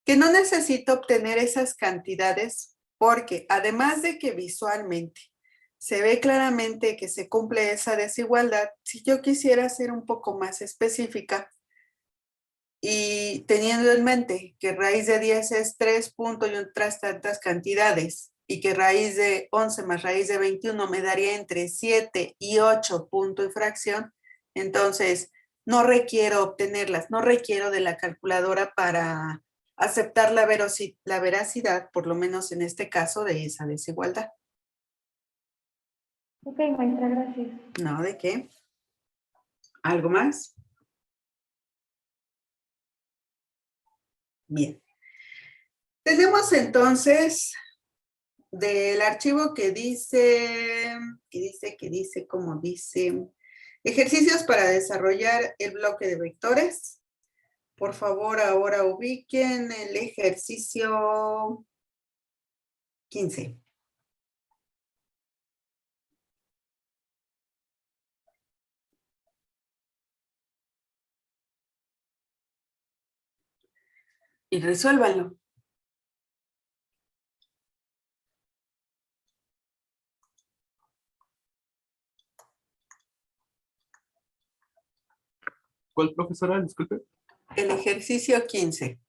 A: Que no necesito obtener esas cantidades porque además de que visualmente se ve claramente que se cumple esa desigualdad, si yo quisiera ser un poco más específica y teniendo en mente que raíz de 10 es 3 puntos y otras tantas cantidades y que raíz de 11 más raíz de 21 me daría entre 7 y 8 punto y fracción, entonces no requiero obtenerlas, no requiero de la calculadora para aceptar la veracidad, por lo menos en este caso, de esa desigualdad.
F: Ok, maestra, gracias.
A: No, ¿de qué? ¿Algo más? Bien. Tenemos entonces del archivo que dice, como dice, ejercicios para desarrollar el bloque de vectores. Por favor, ahora ubiquen el ejercicio 15. y resuélvanlo.
E: ¿Cuál, profesora? Disculpe.
A: El ejercicio 15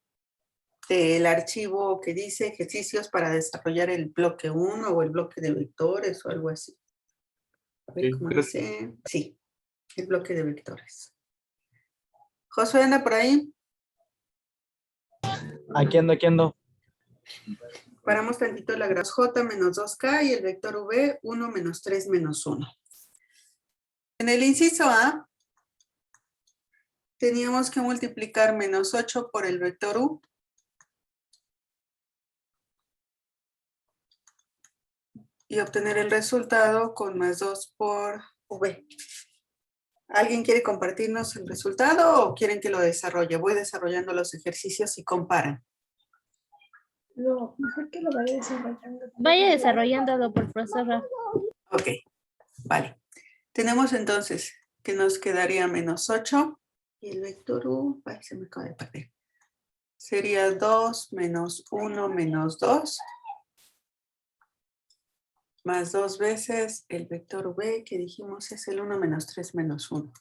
A: del archivo que dice ejercicios para desarrollar el bloque 1 o el bloque de vectores o algo así. A ver
E: Ok,
A: cómo
E: gracias.
A: dice. Sí, el bloque de vectores. Josué, anda por ahí.
K: Aquí ando.
A: Paramos tantito la grafos J menos 2K y el vector V 1 menos 3 menos 1. En el inciso A, teníamos que multiplicar menos 8 por el vector U. Y obtener el resultado con más 2 por V. ¿Alguien quiere compartirnos el resultado o quieren que lo desarrolle? Voy desarrollando los ejercicios y comparan.
H: No, mejor que lo vaya desarrollando.
J: Vaya desarrollándolo, profesora.
A: Ok, vale. Tenemos entonces que nos quedaría menos 8 y el vector U, ay, se me acaba de perder. Sería 2 menos 1 menos 2 más 2 veces el vector V que dijimos es el 1 menos 3 menos 1.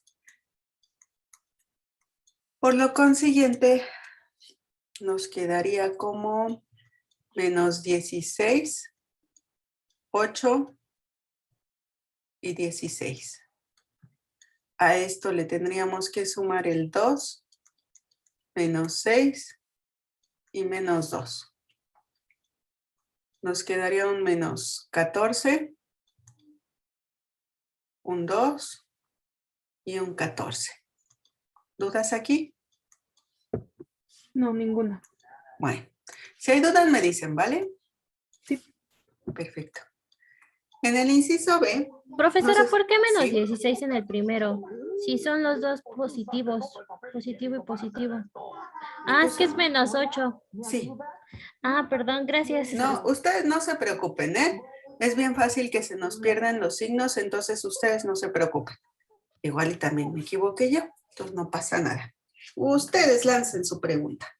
A: Por lo consiguiente, nos quedaría como menos 16, 8 y 16. A esto le tendríamos que sumar el 2, menos 6 y menos 2. Nos quedaría un menos 14, un 2 y un 14. ¿Dudas aquí?
G: No, ninguna.
A: Bueno, si hay dudas me dicen, ¿vale?
G: Sí.
A: Perfecto. En el inciso B.
J: Profesora,
A: entonces,
J: ¿por qué menos
A: sí.
J: 16 en el primero? Si son los dos positivos, positivo y positivo. Ah, es que es menos 8.
A: Sí.
J: Ah, perdón, gracias.
A: No, ustedes no se preocupen, ¿eh? Es bien fácil que se nos pierdan los signos, entonces ustedes no se preocupen. Igual y también me equivoqué yo, entonces no pasa nada. Ustedes lancen su pregunta.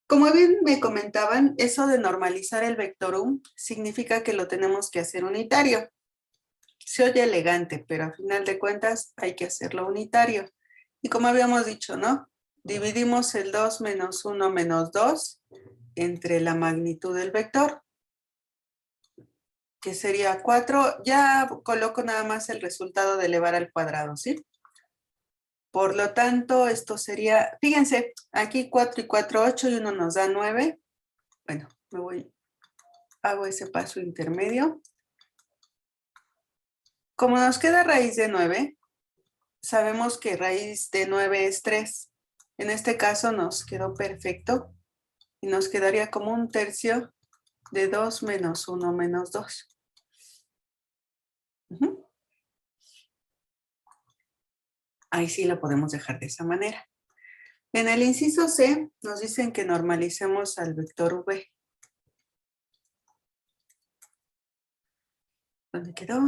A: Como bien me comentaban, eso de normalizar el vector U significa que lo tenemos que hacer unitario. Se oye elegante, pero a final de cuentas hay que hacerlo unitario. Y como habíamos dicho, ¿no? Dividimos el 2 menos 1 menos 2 entre la magnitud del vector, que sería 4. Ya coloco nada más el resultado de elevar al cuadrado, ¿sí? Por lo tanto, esto sería, fíjense, aquí 4 y 4, 8 y 1 nos da 9. Bueno, hago ese paso intermedio. Como nos queda raíz de 9, sabemos que raíz de 9 es 3. En este caso nos quedó perfecto y nos quedaría como un tercio de 2 menos 1 menos 2. Ahí sí lo podemos dejar de esa manera. En el inciso C nos dicen que normalicemos al vector V. ¿Dónde quedó?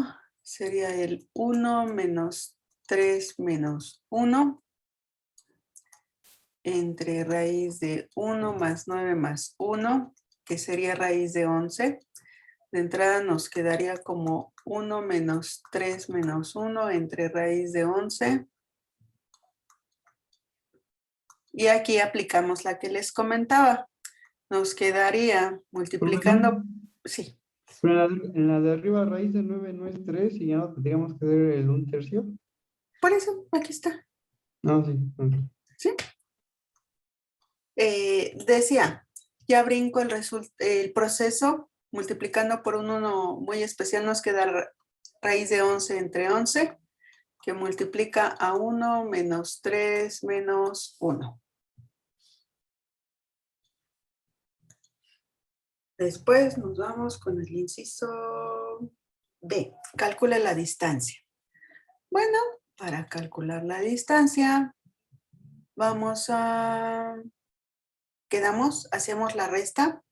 A: Sería el 1 menos 3 menos 1 entre raíz de 1 más 9 más 1, que sería raíz de 11. De entrada nos quedaría como 1 menos 3 menos 1 entre raíz de 11. Y aquí aplicamos la que les comentaba. Nos quedaría multiplicando, sí.
L: Pero en la de arriba, raíz de 9 no es 3 y ya no tendríamos que dar el 1/3.
A: Por eso, aquí está.
L: No, sí. Ok.
A: ¿Sí? Decía, ya brinco el proceso, multiplicando por un 1 muy especial, nos queda raíz de 11 entre 11, que multiplica a 1 menos 3 menos 1. Después nos vamos con el inciso B. Calcula la distancia. Bueno, para calcular la distancia, hacemos la resta,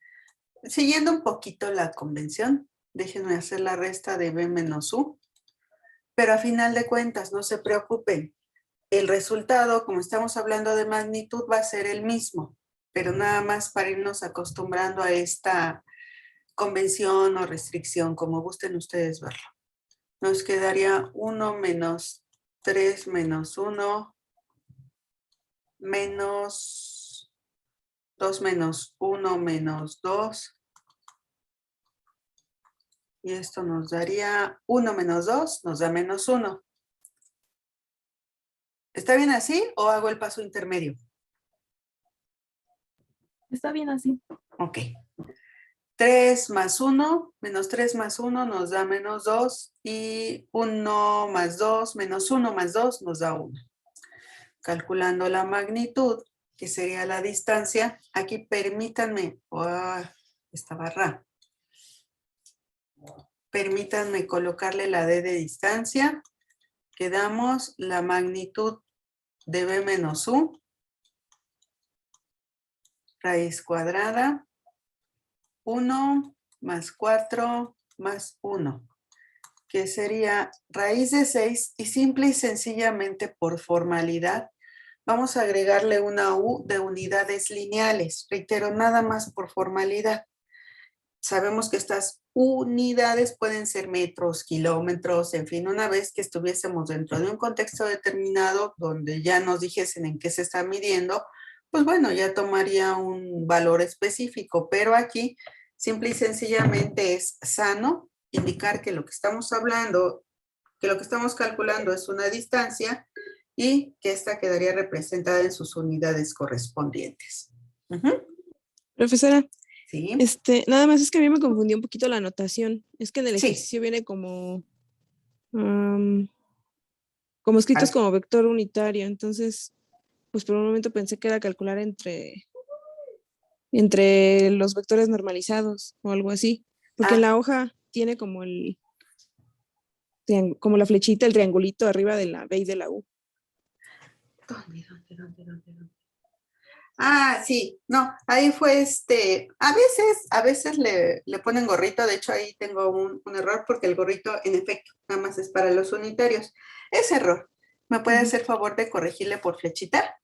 A: siguiendo un poquito la convención. Déjenme hacer la resta de B menos U. Pero a final de cuentas, no se preocupen. El resultado, como estamos hablando de magnitud, va a ser el mismo. pero nada más para irnos acostumbrando a esta convención o restricción, como gusten ustedes verlo. Nos quedaría 1 menos 3 menos 1 menos 2 menos 1 menos 2. Y esto nos daría 1 menos 2, nos da menos 1. ¿Está bien así o hago el paso intermedio?
G: Está bien así.
A: Ok. 3 más 1, menos 3 más 1 nos da menos 2 y 1 más 2, menos 1 más 2 nos da 1. Calculando la magnitud, que sería la distancia, aquí permítanme, esta barra, permítanme colocarle la D de distancia, quedamos la magnitud de B menos U, raíz cuadrada, 1 más 4 más 1, que sería raíz de 6 y simple y sencillamente por formalidad vamos a agregarle una U de unidades lineales. Reitero, nada más por formalidad. Sabemos que estas unidades pueden ser metros, kilómetros, en fin, una vez que estuviésemos dentro de un contexto determinado donde ya nos dijesen en qué se está midiendo, pues bueno, ya tomaría un valor específico, pero aquí simple y sencillamente es sano indicar que lo que estamos hablando, que lo que estamos calculando es una distancia y que esta quedaría representada en sus unidades correspondientes.
I: Profesora,
A: Sí.
I: nada más es que a mí me confundió un poquito la anotación. Es que en el
A: Sí.
I: ejercicio viene como escritos como vector unitario. Entonces, pues por un momento pensé que era calcular entre los vectores normalizados o algo así. Porque en la hoja tiene como como la flechita, el triangulito arriba de la B y de la U.
A: ¿Dónde? Ah, sí, no, ahí fue a veces le ponen gorrito, de hecho ahí tengo un error porque el gorrito en efecto nada más es para los unitarios. Es error. ¿Me puede hacer favor de corregirle por flechita?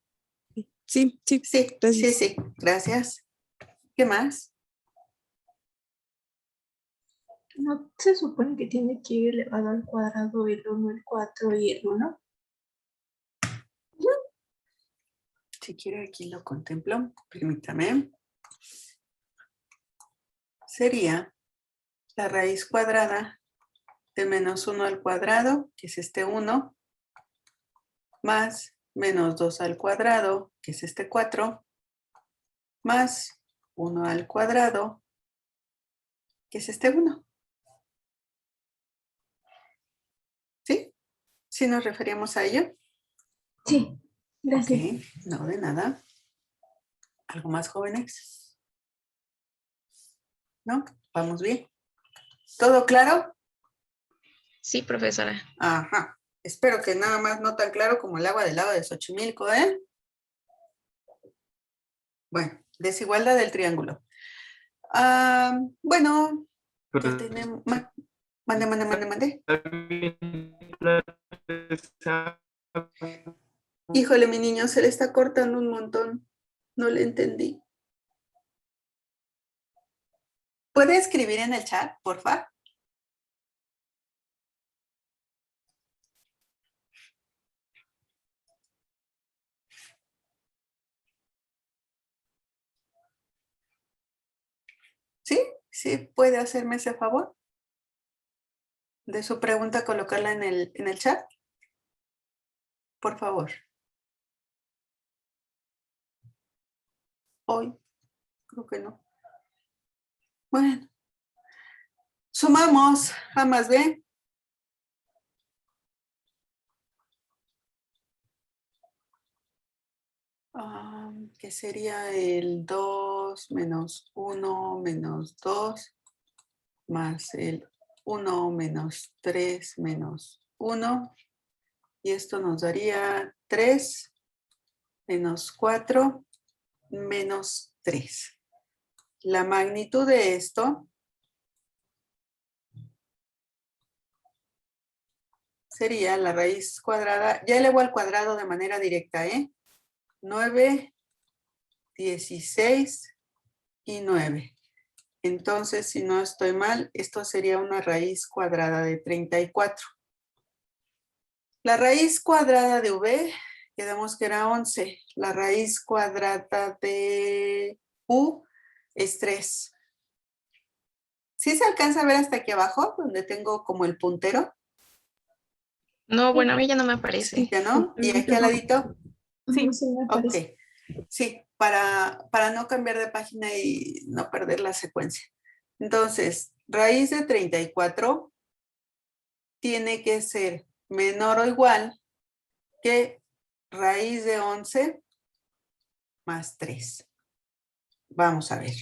I: Sí, sí.
A: Sí,
I: Gracias.
A: sí, gracias. ¿Qué más?
D: ¿No se supone que tiene que ir elevado al cuadrado el 1, el 4 y el 1?
A: Si quiere aquí lo contemplo, permítame. Sería la raíz cuadrada de menos 1 al cuadrado, que es este 1, más menos 2 al cuadrado, que es este 4, más 1 al cuadrado, que es este 1. ¿Sí? ¿Sí nos referíamos a ello?
D: Sí, gracias.
A: Ok, no, de nada. ¿Algo más, jóvenes? ¿No? ¿Vamos bien? ¿Todo claro?
J: Sí, profesora.
A: Ajá. Espero que nada más no tan claro como el agua del lago de Xochimilco, ¿eh? Bueno, desigualdad del triángulo. Bueno, ya tenemos... Mande. Híjole, mi niño, se le está cortando un montón. No le entendí. ¿Puede escribir en el chat, porfa? ¿Sí? ¿Sí puede hacerme ese favor? De su pregunta, colocarla en el chat. Por favor. Hoy. Creo que no. Bueno. Sumamos A más B. Que sería el 2 menos 1 menos 2 más el 1 menos 3 menos 1. Y esto nos daría 3 menos 4 menos 3. La magnitud de esto sería la raíz cuadrada. Ya elevo al cuadrado de manera directa, ¿eh? 9 16 y 9. Entonces, si no estoy mal, esto sería una raíz cuadrada de 34. La raíz cuadrada de v, quedamos que era 11. La raíz cuadrada de u es 3. ¿Sí se alcanza a ver hasta aquí abajo, donde tengo como el puntero?
K: No, bueno, a mí ya no me aparece.
A: ¿Ya no? ¿Y aquí al ladito?
G: Sí.
D: No se me aparece.
A: Ok. Sí, para no cambiar de página y no perder la secuencia. Entonces, raíz de 34 tiene que ser menor o igual que raíz de 11 más 3. Vamos a ver.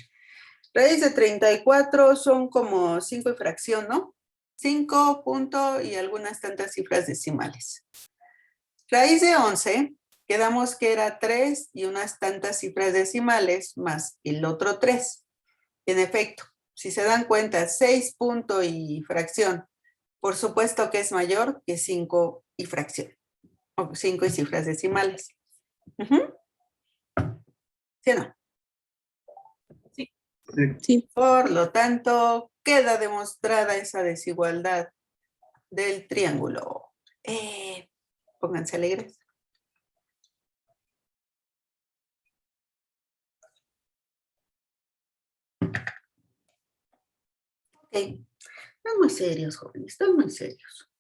A: Raíz de 34 son como 5 y fracción, ¿no? 5 punto y algunas tantas cifras decimales. Raíz de 11, quedamos que era 3 y unas tantas cifras decimales más el otro 3. En efecto, si se dan cuenta, 6 punto y fracción, por supuesto que es mayor que 5 y fracción, o 5 y cifras decimales. ¿Sí o no?
I: Sí.
A: Por lo tanto, queda demostrada esa desigualdad del triángulo. Pónganse alegres. Ok. Están muy serios, jóvenes, están muy serios.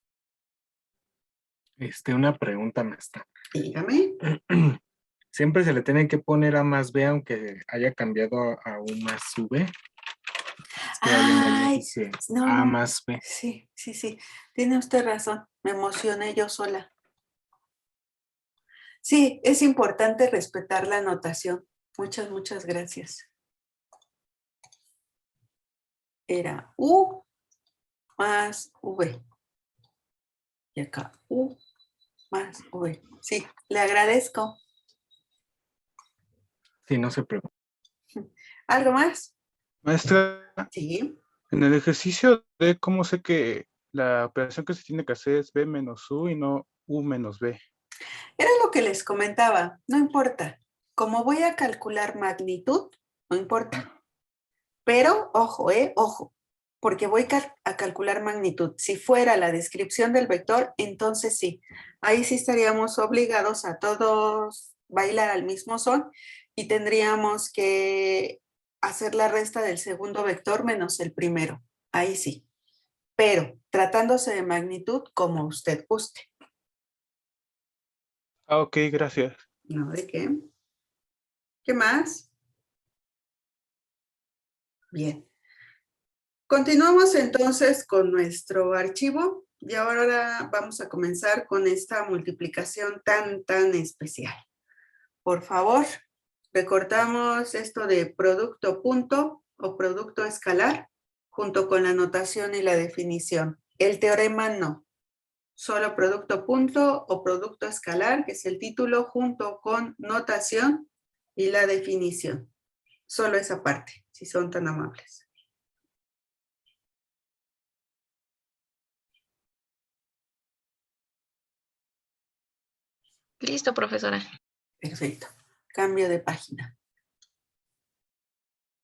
C: Una pregunta, maestra.
A: Dígame.
C: ¿Siempre se le tiene que poner A más B aunque haya cambiado a U más V? Es que alguien ahí dice A más B.
A: Sí. Tiene usted razón. Me emocioné yo sola. Sí, es importante respetar la anotación. Muchas gracias. Era U más V. Y acá U más V. Sí, le agradezco.
C: Sí, no se preocupe.
A: ¿Algo más?
M: Maestra,
A: Sí.
M: en el ejercicio de cómo sé que la operación que se tiene que hacer es B menos U y no U menos B.
A: Era lo que les comentaba. No importa. Como voy a calcular magnitud, no importa. Pero, ojo, ojo. Porque voy a calcular magnitud. Si fuera la descripción del vector, entonces sí. Ahí sí estaríamos obligados a todos bailar al mismo son y tendríamos que hacer la resta del segundo vector menos el primero. Ahí sí. Pero tratándose de magnitud, como usted guste.
M: Ah, ok, gracias.
A: No, ¿de qué? ¿Qué más? Bien. Continuamos entonces con nuestro archivo y ahora vamos a comenzar con esta multiplicación tan especial. Por favor, recortamos esto de producto punto o producto escalar junto con la notación y la definición. El teorema no. Solo producto punto o producto escalar, que es el título, junto con notación y la definición. Solo esa parte, si son tan amables.
K: Listo, profesora.
A: Perfecto. Cambio de página.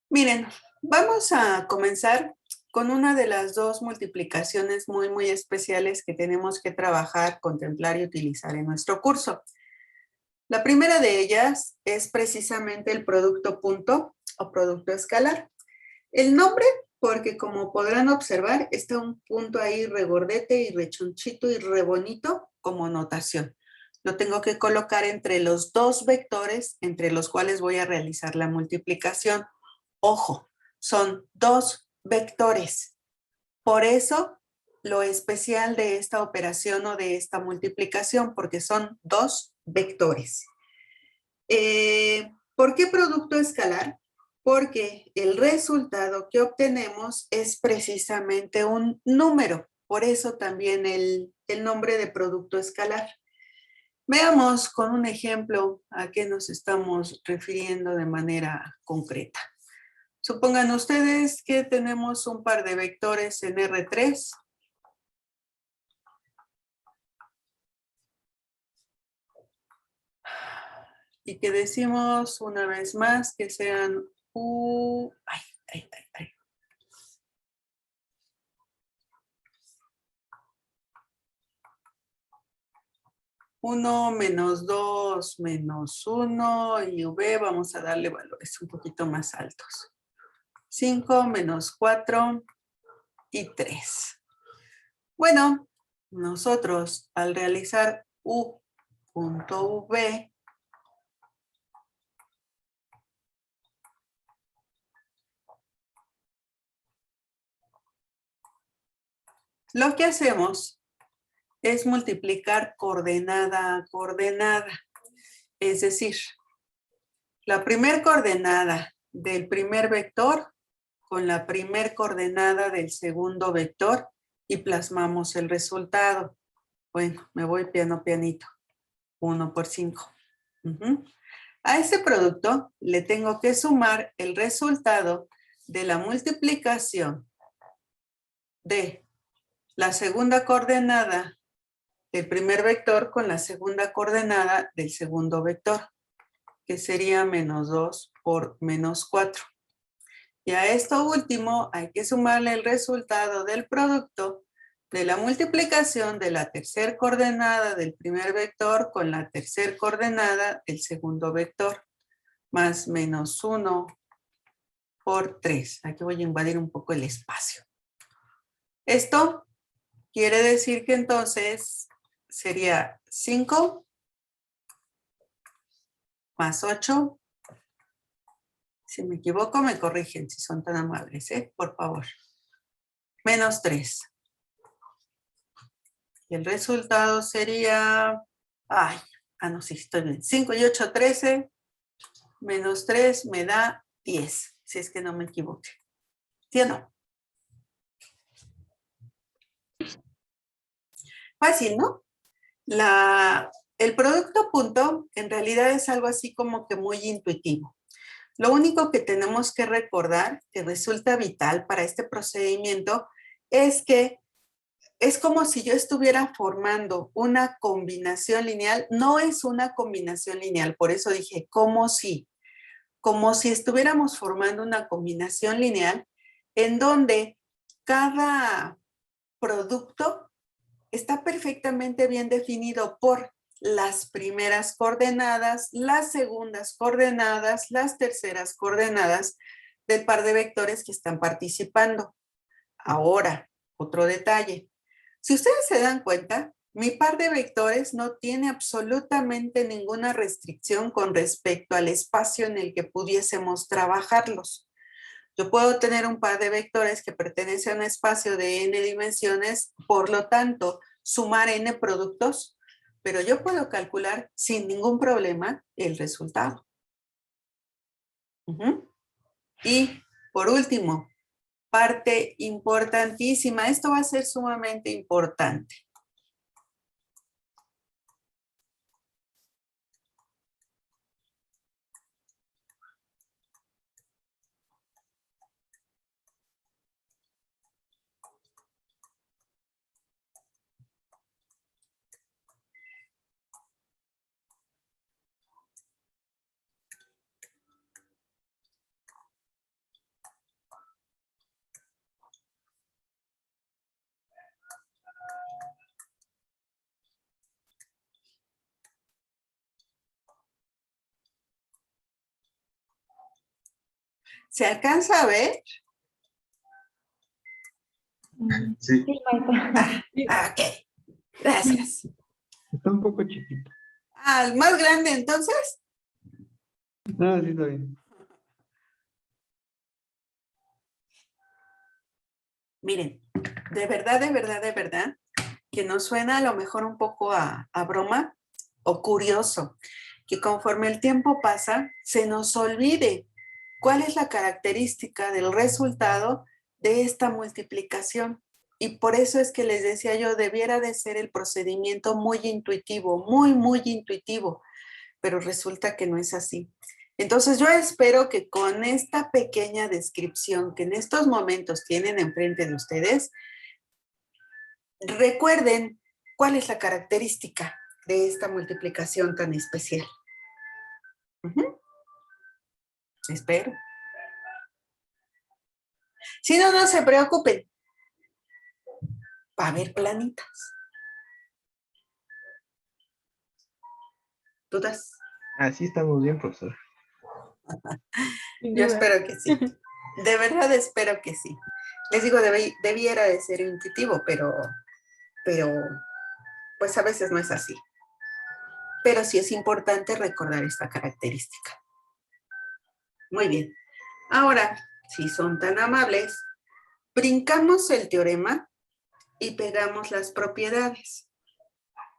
A: Miren, vamos a comenzar con una de las dos multiplicaciones muy especiales que tenemos que trabajar, contemplar y utilizar en nuestro curso. La primera de ellas es precisamente el producto punto o producto escalar. El nombre, porque como podrán observar, está un punto ahí regordete y rechonchito y re bonito como notación. Lo tengo que colocar entre los dos vectores entre los cuales voy a realizar la multiplicación. Ojo, son dos vectores. Por eso lo especial de esta operación o de esta multiplicación, porque son dos vectores. ¿Por qué producto escalar? Porque el resultado que obtenemos es precisamente un número. Por eso también el nombre de producto escalar. Veamos con un ejemplo a qué nos estamos refiriendo de manera concreta. Supongan ustedes que tenemos un par de vectores en R3. y que decimos una vez más que sean 1 menos 2 menos 1 y v vamos a darle valores un poquito más altos. 5 menos 4 y 3. Bueno, nosotros al realizar u.v lo que hacemos es multiplicar coordenada a coordenada. Es decir, la primer coordenada del primer vector con la primer coordenada del segundo vector y plasmamos el resultado. Bueno, me voy pianito. 1 por 5. A ese producto le tengo que sumar el resultado de la multiplicación de la segunda coordenada del primer vector con la segunda coordenada del segundo vector, que sería menos 2 por menos 4. Y a esto último hay que sumarle el resultado del producto de la multiplicación de la tercera coordenada del primer vector con la tercera coordenada del segundo vector, más menos 1 por 3. Aquí voy a invadir un poco el espacio. Esto quiere decir que entonces sería 5 más 8. Si me equivoco, me corrigen si son tan amables, por favor. Menos 3. Y el resultado sería... no, sí, estoy bien. 5 y 8, 13. Menos 3 me da 10, si es que no me equivoqué. ¿Sí o no? Fácil, ¿no? El producto punto en realidad es algo así como que muy intuitivo. Lo único que tenemos que recordar, que resulta vital para este procedimiento, es que es como si yo estuviera formando una combinación lineal. No es una combinación lineal, por eso dije como si estuviéramos formando una combinación lineal en donde cada producto está perfectamente bien definido por las primeras coordenadas, las segundas coordenadas, las terceras coordenadas del par de vectores que están participando. Ahora, otro detalle. Si ustedes se dan cuenta, mi par de vectores no tiene absolutamente ninguna restricción con respecto al espacio en el que pudiésemos trabajarlos. Yo puedo tener un par de vectores que pertenece a un espacio de n dimensiones, por lo tanto, sumar n productos, pero yo puedo calcular sin ningún problema el resultado. Y, por último, parte importantísima. Esto va a ser sumamente importante. ¿Se alcanza a ver?
E: Sí.
A: Ok, gracias.
L: Está un poco chiquito.
A: ¿El más grande entonces?
L: No, sí está bien.
A: Miren, de verdad, que nos suena a lo mejor un poco a broma o curioso, que conforme el tiempo pasa, se nos olvide cuál es la característica del resultado de esta multiplicación. Y por eso es que les decía yo, debiera de ser el procedimiento muy intuitivo, muy intuitivo, pero resulta que no es así. Entonces yo espero que con esta pequeña descripción que en estos momentos tienen enfrente de ustedes, recuerden cuál es la característica de esta multiplicación tan especial. Espero. Si no, no se preocupen. Va a haber planitas. ¿Dudas?
B: Así estamos bien, profesor.
A: Yo espero que sí. De verdad espero que sí. Les digo, debiera de ser intuitivo, pero pues a veces no es así. Pero sí es importante recordar esta característica. Muy bien. Ahora, si son tan amables, brincamos el teorema y pegamos las propiedades.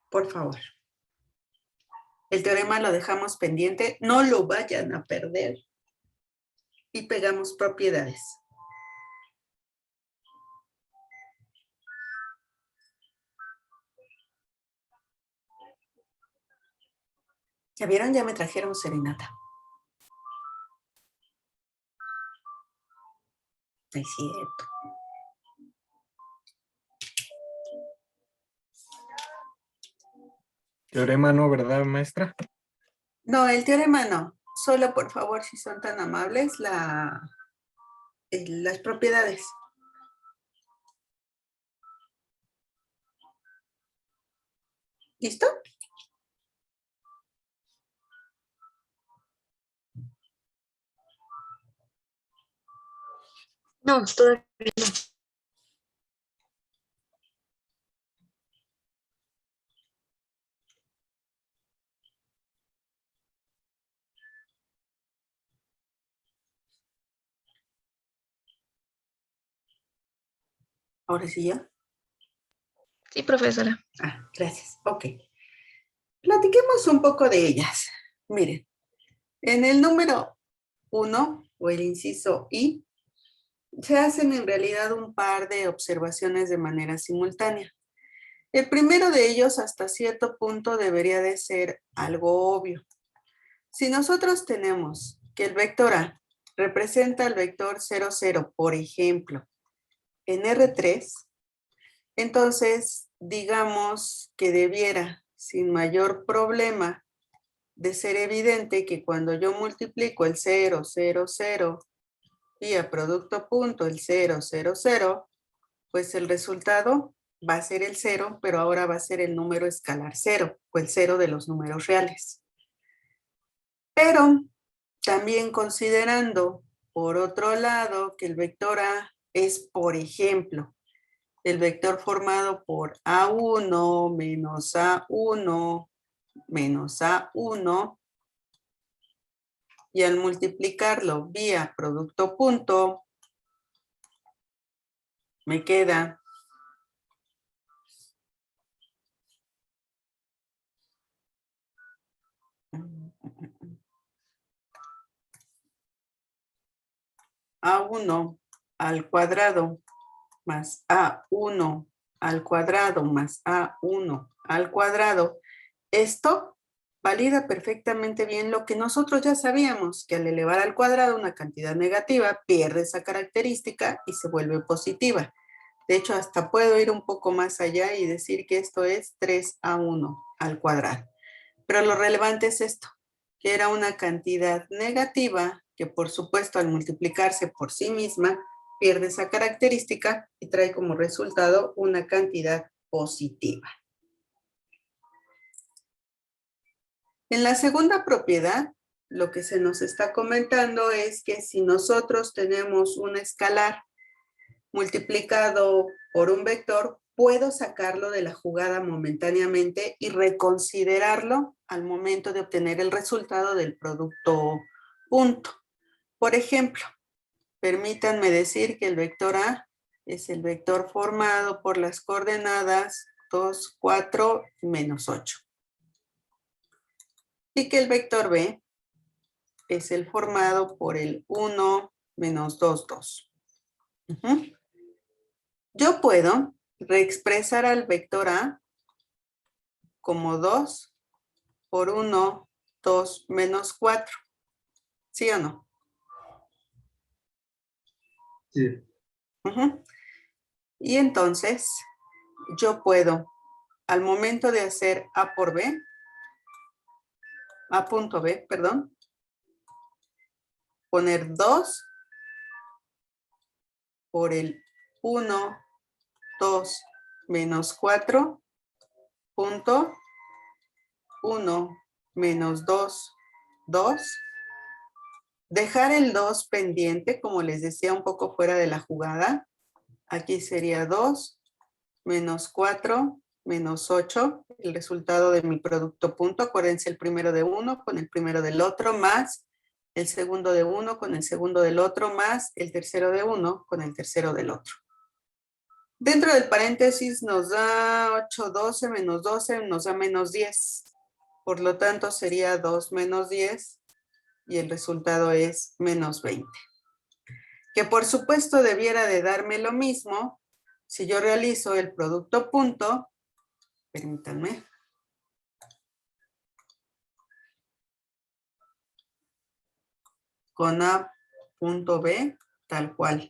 A: Por favor. El teorema lo dejamos pendiente, no lo vayan a perder. Y pegamos propiedades. ¿Ya vieron? Ya me trajeron serenata. Es cierto.
C: Teorema no, ¿verdad, maestra?
A: No, el teorema no. Solo, por favor, si son tan amables, las propiedades. ¿Listo?
K: No, todavía no.
A: ¿Ahora sí ya?
K: Sí, profesora.
A: Ah, gracias. Ok. Platiquemos un poco de ellas. Miren, en el número 1, o el inciso I, se hacen en realidad un par de observaciones de manera simultánea. El primero de ellos, hasta cierto punto, debería de ser algo obvio. Si nosotros tenemos que el vector A representa el vector 0, 0, por ejemplo, en R3, entonces digamos que debiera, sin mayor problema, de ser evidente que cuando yo multiplico el 0, 0, 0 y a producto punto el 0, 0, 0, pues el resultado va a ser el 0, pero ahora va a ser el número escalar 0, o el 0 de los números reales. Pero también considerando, por otro lado, que el vector A es, por ejemplo, el vector formado por A1 menos A1 menos A1, y al multiplicarlo vía producto punto, me queda A1 al cuadrado más A1 al cuadrado más A1 al cuadrado. Esto valida perfectamente bien lo que nosotros ya sabíamos, que al elevar al cuadrado una cantidad negativa pierde esa característica y se vuelve positiva. De hecho, hasta puedo ir un poco más allá y decir que esto es 3A1 al cuadrado. Pero lo relevante es esto, que era una cantidad negativa que, por supuesto, al multiplicarse por sí misma, pierde esa característica y trae como resultado una cantidad positiva. En la segunda propiedad, lo que se nos está comentando es que si nosotros tenemos un escalar multiplicado por un vector, puedo sacarlo de la jugada momentáneamente y reconsiderarlo al momento de obtener el resultado del producto punto. Por ejemplo, permítanme decir que el vector A es el vector formado por las coordenadas 2, 4, menos 8. Y que el vector B es el formado por el 1, menos 2, 2. Yo puedo reexpresar al vector A como 2 por 1, 2, menos 4. ¿Sí o no?
B: Sí.
A: Y entonces, yo puedo, al momento de hacer A por B, A punto B, perdón, poner 2 por el 1, 2, menos 4, punto 1, menos 2, 2. Dejar el 2 pendiente, como les decía, un poco fuera de la jugada. Aquí sería 2, menos 4, menos 8. El resultado de mi producto punto. Acuérdense el primero de uno con el primero del otro, más el segundo de uno con el segundo del otro, más el tercero de uno con el tercero del otro. Dentro del paréntesis nos da 8, 12, menos 12, nos da menos 10. Por lo tanto, sería 2 menos 10 y el resultado es menos 20. Que por supuesto debiera de darme lo mismo si yo realizo el producto punto. Permítanme. Con A punto B, tal cual.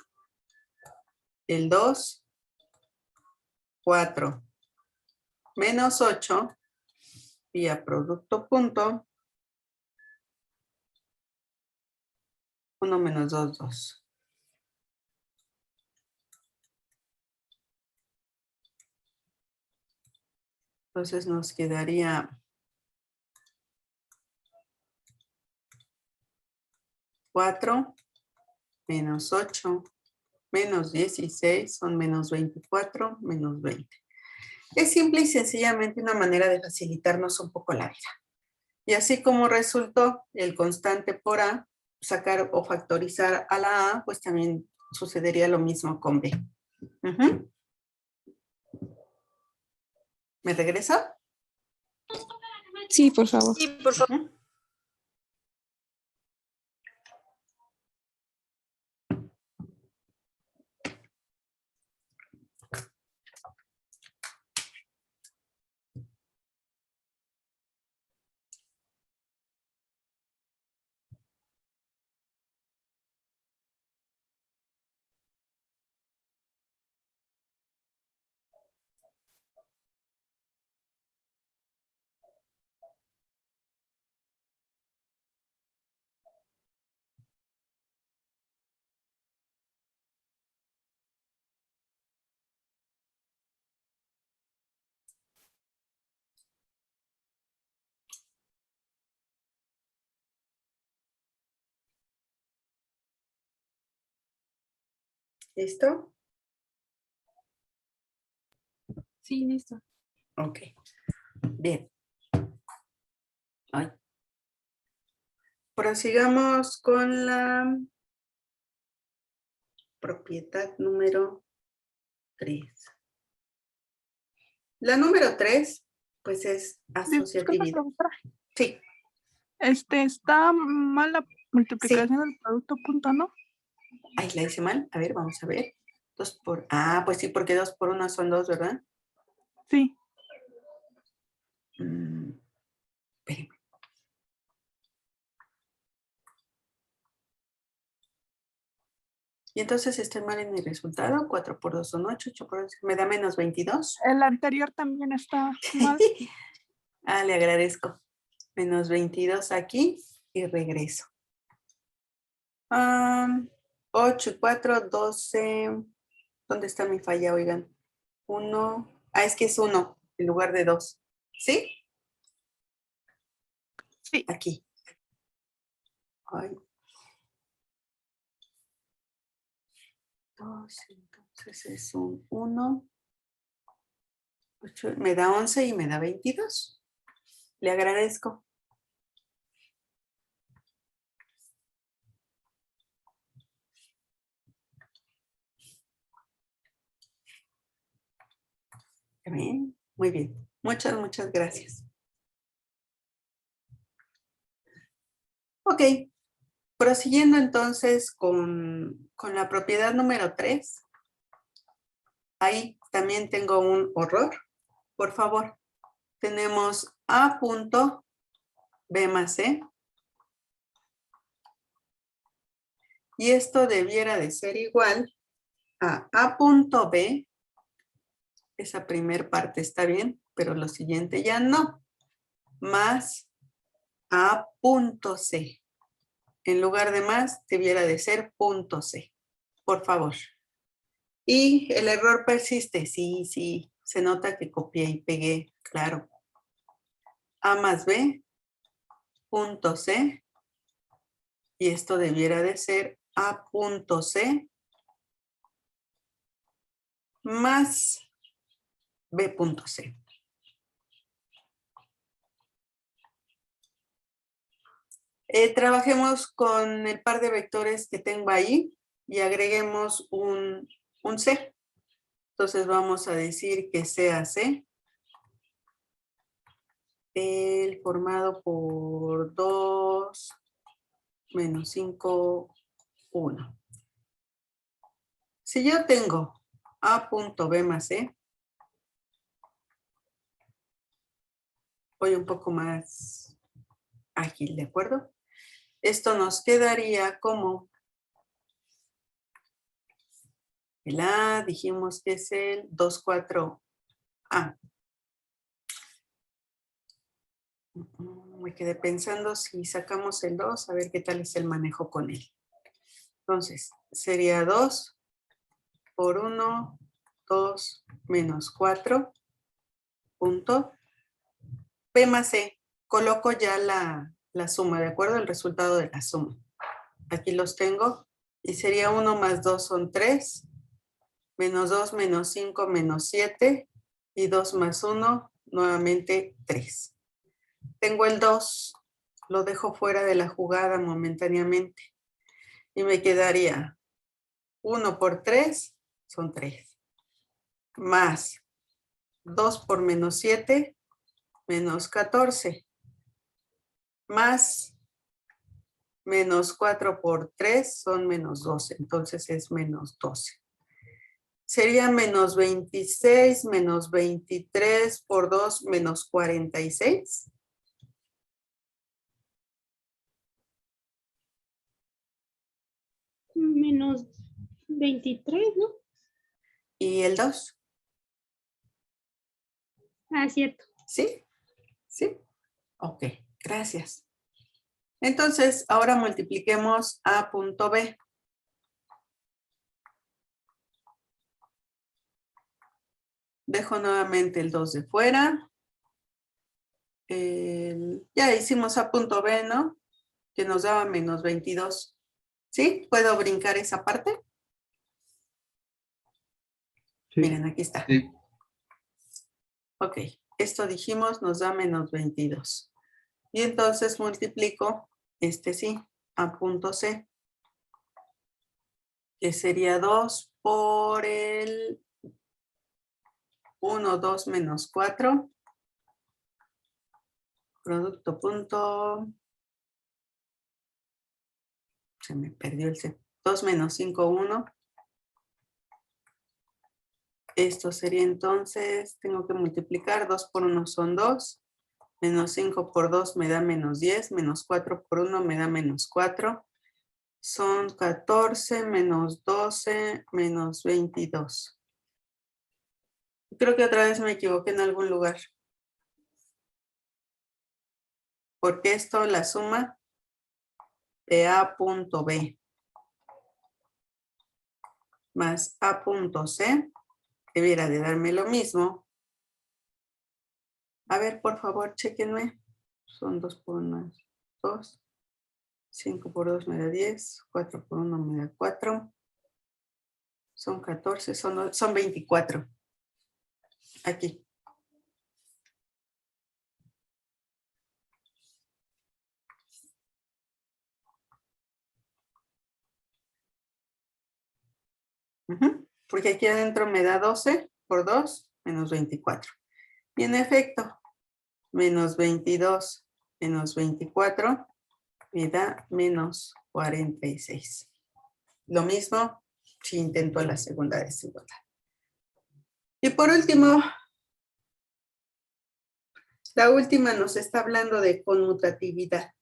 A: El 2, 4, menos 8, vía producto punto, 1 menos 2, 2. Entonces nos quedaría 4 menos 8 menos 16 son menos 24 menos 20. Es simple y sencillamente una manera de facilitarnos un poco la vida. Y así como resultó el constante por A, sacar o factorizar a la A, pues también sucedería lo mismo con B. ¿Me regresa?
I: Sí, por favor.
K: Sí, por favor.
A: ¿Listo?
G: Sí, listo.
A: Ok. Bien. Ay. Prosigamos con la propiedad número 3. La número 3, pues es
G: Disculpa,
A: asociatividad.
G: profesora.
A: Sí.
G: Está mal la multiplicación del producto punto, ¿no?
A: Ay, la hice mal. A ver, vamos a ver. 2 por... Ah, pues sí, porque 2 por 1 son 2, ¿verdad?
G: Sí.
A: Espérenme. Y entonces estoy mal en mi resultado. 4 por 2 son 8, 8 por 2 me da menos 22.
G: El anterior también está mal.
A: Ah, le agradezco. Menos 22 aquí y regreso. 8 y 4, 12. ¿Dónde está mi falla, oigan? 1. Ah, es que es 1 en lugar de 2. ¿Sí?
G: Sí.
A: Aquí. Ay. 2, entonces es un 1. 8, me da 11 y me da 22. Le agradezco. Bien, muy bien. Muchas, muchas gracias. Ok. Prosiguiendo entonces con la propiedad número 3. Ahí también tengo un horror. Por favor, tenemos A punto B más C. Y esto debiera de ser igual a A punto B. Esa primer parte está bien, pero lo siguiente ya no. Más A punto C. En lugar de más, debiera de ser punto C. Por favor. Y el error persiste. Sí, sí. Se nota que copié y pegué. Claro. A más B, punto C. Y esto debiera de ser A punto C más B punto C. Trabajemos con el par de vectores que tengo ahí y agreguemos un C. Entonces vamos a decir que sea C, el formado por 2 menos 5, 1. Si yo tengo A punto B más C, voy un poco más ágil, ¿de acuerdo? Esto nos quedaría como el A, dijimos que es el 2, 4, A. Me quedé pensando si sacamos el 2, a ver qué tal es el manejo con él. Entonces, sería 2 por 1, 2 menos 4, punto. P más C, coloco ya la suma, ¿de acuerdo? El resultado de la suma. Aquí los tengo. Y sería 1 más 2 son 3. Menos 2 menos 5 menos 7. Y 2 más 1, nuevamente 3. Tengo el 2. Lo dejo fuera de la jugada momentáneamente. Y me quedaría 1 por 3 son 3. Más 2 por menos 7, menos 14. Más menos 4 por 3 son menos 12. Entonces es menos 12. Sería menos 26, menos 23 por 2, menos 46.
N: Menos 23, ¿no?
A: ¿Y el 2?
N: Ah, cierto.
A: ¿Sí? ¿Sí? Ok, gracias. Entonces, ahora multipliquemos A punto B. Dejo nuevamente el 2 de fuera. Ya hicimos A punto B, ¿no? Que nos daba menos 22. ¿Sí? ¿Puedo brincar esa parte?
B: Sí.
A: Miren, aquí está.
E: Sí.
A: Ok, esto dijimos nos da menos 22. Y entonces multiplico, sí, A punto C, que sería 2 por el 1, 2 menos 4. Producto punto. Se me perdió el C. 2 menos 5, 1. Esto sería entonces, tengo que multiplicar, 2 por 1 son 2. Menos 5 por 2 me da menos 10. Menos 4 por 1 me da menos 4. Son 14 menos 12 menos 22. Creo que otra vez me equivoqué en algún lugar. Porque esto la suma de A punto B más A punto C debiera de darme lo mismo. A ver, por favor, chéquenme. Son 2 por 1, 2. 5 por 2 me da 10. 4 por 1 me da 4. Son 14, son 24. Aquí. Porque aquí adentro me da 12 por 2 menos 24. Y en efecto, menos 22 menos 24 me da menos 46. Lo mismo si intento la segunda desigualdad. Y por último, la última nos está hablando de conmutatividad.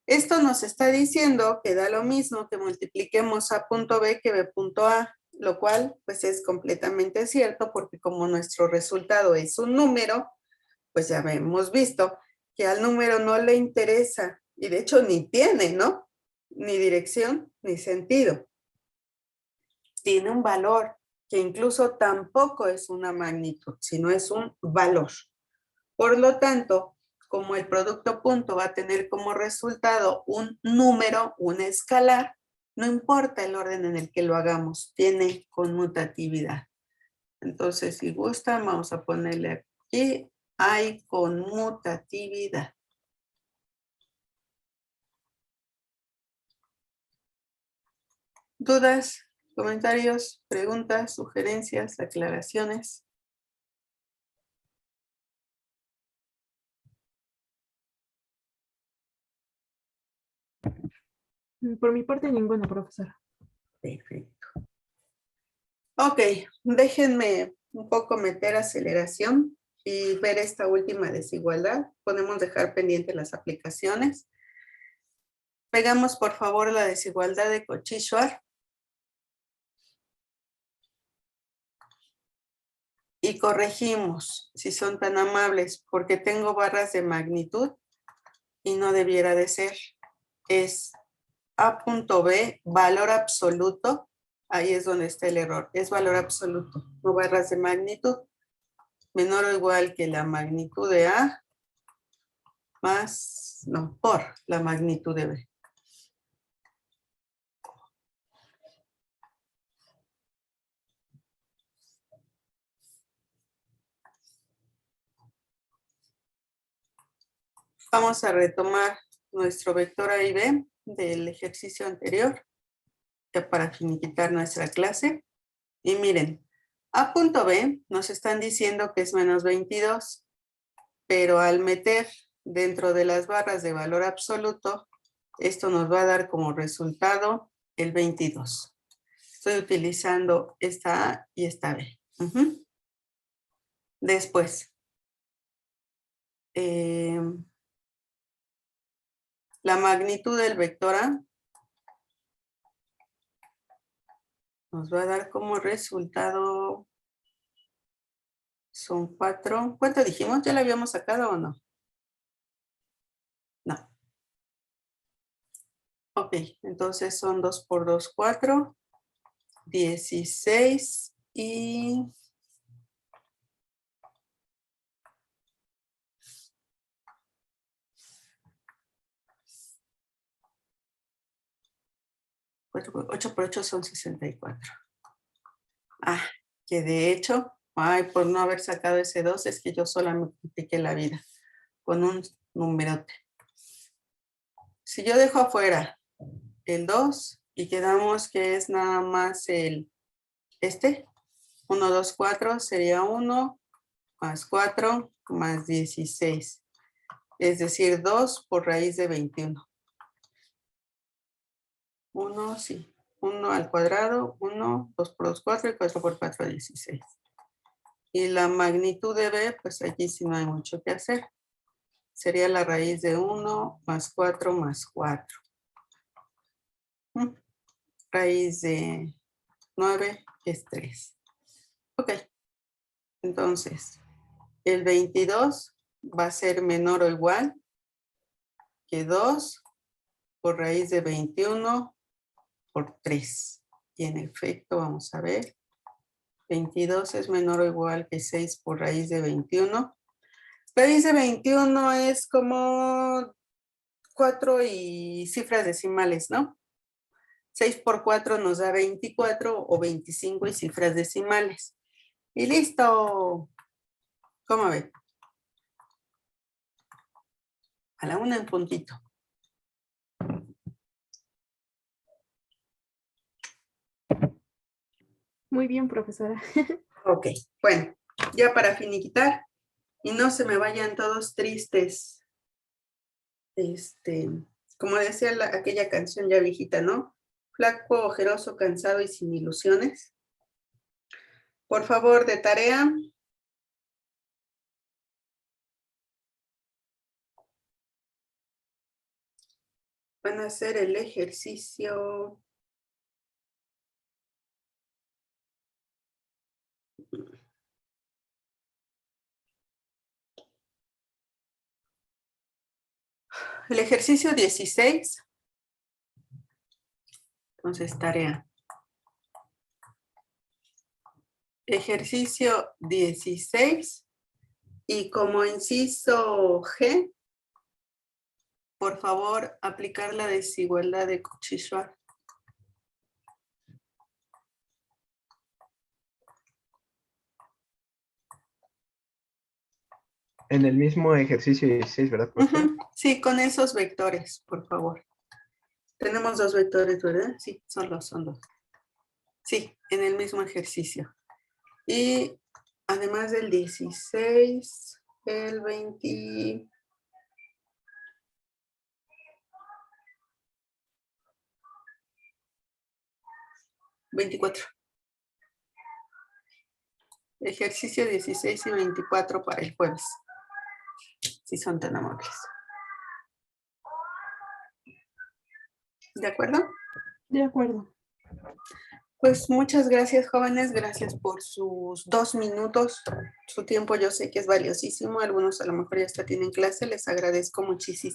A: Esto nos está diciendo que da lo mismo que multipliquemos A punto B que B punto A, lo cual pues es completamente cierto porque como nuestro resultado es un número, pues ya hemos visto que al número no le interesa y de hecho ni tiene, ¿no? ni dirección, ni sentido. Tiene un valor que incluso tampoco es una magnitud, sino es un valor. Por lo tanto, como el producto punto va a tener como resultado un número, un escalar, no importa el orden en el que lo hagamos, tiene conmutatividad. Entonces, si gustan, vamos a ponerle aquí, hay conmutatividad. ¿Dudas, comentarios, preguntas, sugerencias, aclaraciones?
G: Por mi parte, ninguna, profesora.
A: Perfecto. Ok, déjenme un poco meter aceleración y ver esta última desigualdad. Podemos dejar pendientes las aplicaciones. Pegamos, por favor, la desigualdad de Cauchy-Schwarz. Y corregimos, si son tan amables, porque tengo barras de magnitud y no debiera de ser. Es A.B, valor absoluto. Ahí es donde está el error. Es valor absoluto, no barras de magnitud. Menor o igual que la magnitud de A más, no, por la magnitud de B. Vamos a retomar nuestro vector A y B del ejercicio anterior, ya para finiquitar nuestra clase. Y miren, A.B nos están diciendo que es menos 22, pero al meter dentro de las barras de valor absoluto, esto nos va a dar como resultado el 22. Estoy utilizando esta A y esta B. Después, la magnitud del vector A nos va a dar como resultado, son 4. ¿Cuánto dijimos? ¿Ya la habíamos sacado o no? No. Ok, entonces son 2 por 2, 4, 16 y... Ocho por 8 son 64. Ah, que de hecho, ay, por no haber sacado ese 2, es que yo sola me compliqué la vida con un numerote. Si yo dejo afuera el 2 y quedamos que es nada más el 1, 2, 4, sería 1 más 4 más 16. Es decir, 2 por raíz de 21. 1, sí. 1 al cuadrado, 1, 2 por 2, 4 y 4 por 4, 16. Y la magnitud de B, pues aquí sí no hay mucho que hacer. Sería la raíz de 1 más 4 más 4. Raíz de 9 es 3. Ok. Entonces, el 22 va a ser menor o igual que 2 por raíz de 21 por 3. Y en efecto, vamos a ver. 22 es menor o igual que 6 por raíz de 21. Raíz de 21 es como 4 y cifras decimales, ¿no? 6 por 4 nos da 24 o 25 y cifras decimales. Y listo. ¿Cómo ven? A la 1 en puntito.
G: Muy bien, profesora.
A: Ok, bueno, ya para finiquitar y no se me vayan todos tristes. Como decía aquella canción ya viejita, ¿no? Flaco, ojeroso, cansado y sin ilusiones. Por favor, de tarea. Van a hacer el ejercicio. El ejercicio 16 Entonces, tarea. Ejercicio 16. Y como inciso G, por favor, aplicar la desigualdad de Cauchy-Schwarz.
B: En el mismo ejercicio 16, ¿verdad, profesor?
A: Sí, con esos vectores, por favor. Tenemos dos vectores, ¿verdad? Sí, son dos. Sí, en el mismo ejercicio. Y además del 16, el 20... ...24. Ejercicio 16 y 24 para el jueves. Si son tan amables. ¿De acuerdo?
I: De acuerdo.
A: Pues muchas gracias, jóvenes. Gracias por sus 2 minutos. Su tiempo yo sé que es valiosísimo. Algunos a lo mejor ya hasta tienen clase. Les agradezco muchísimo.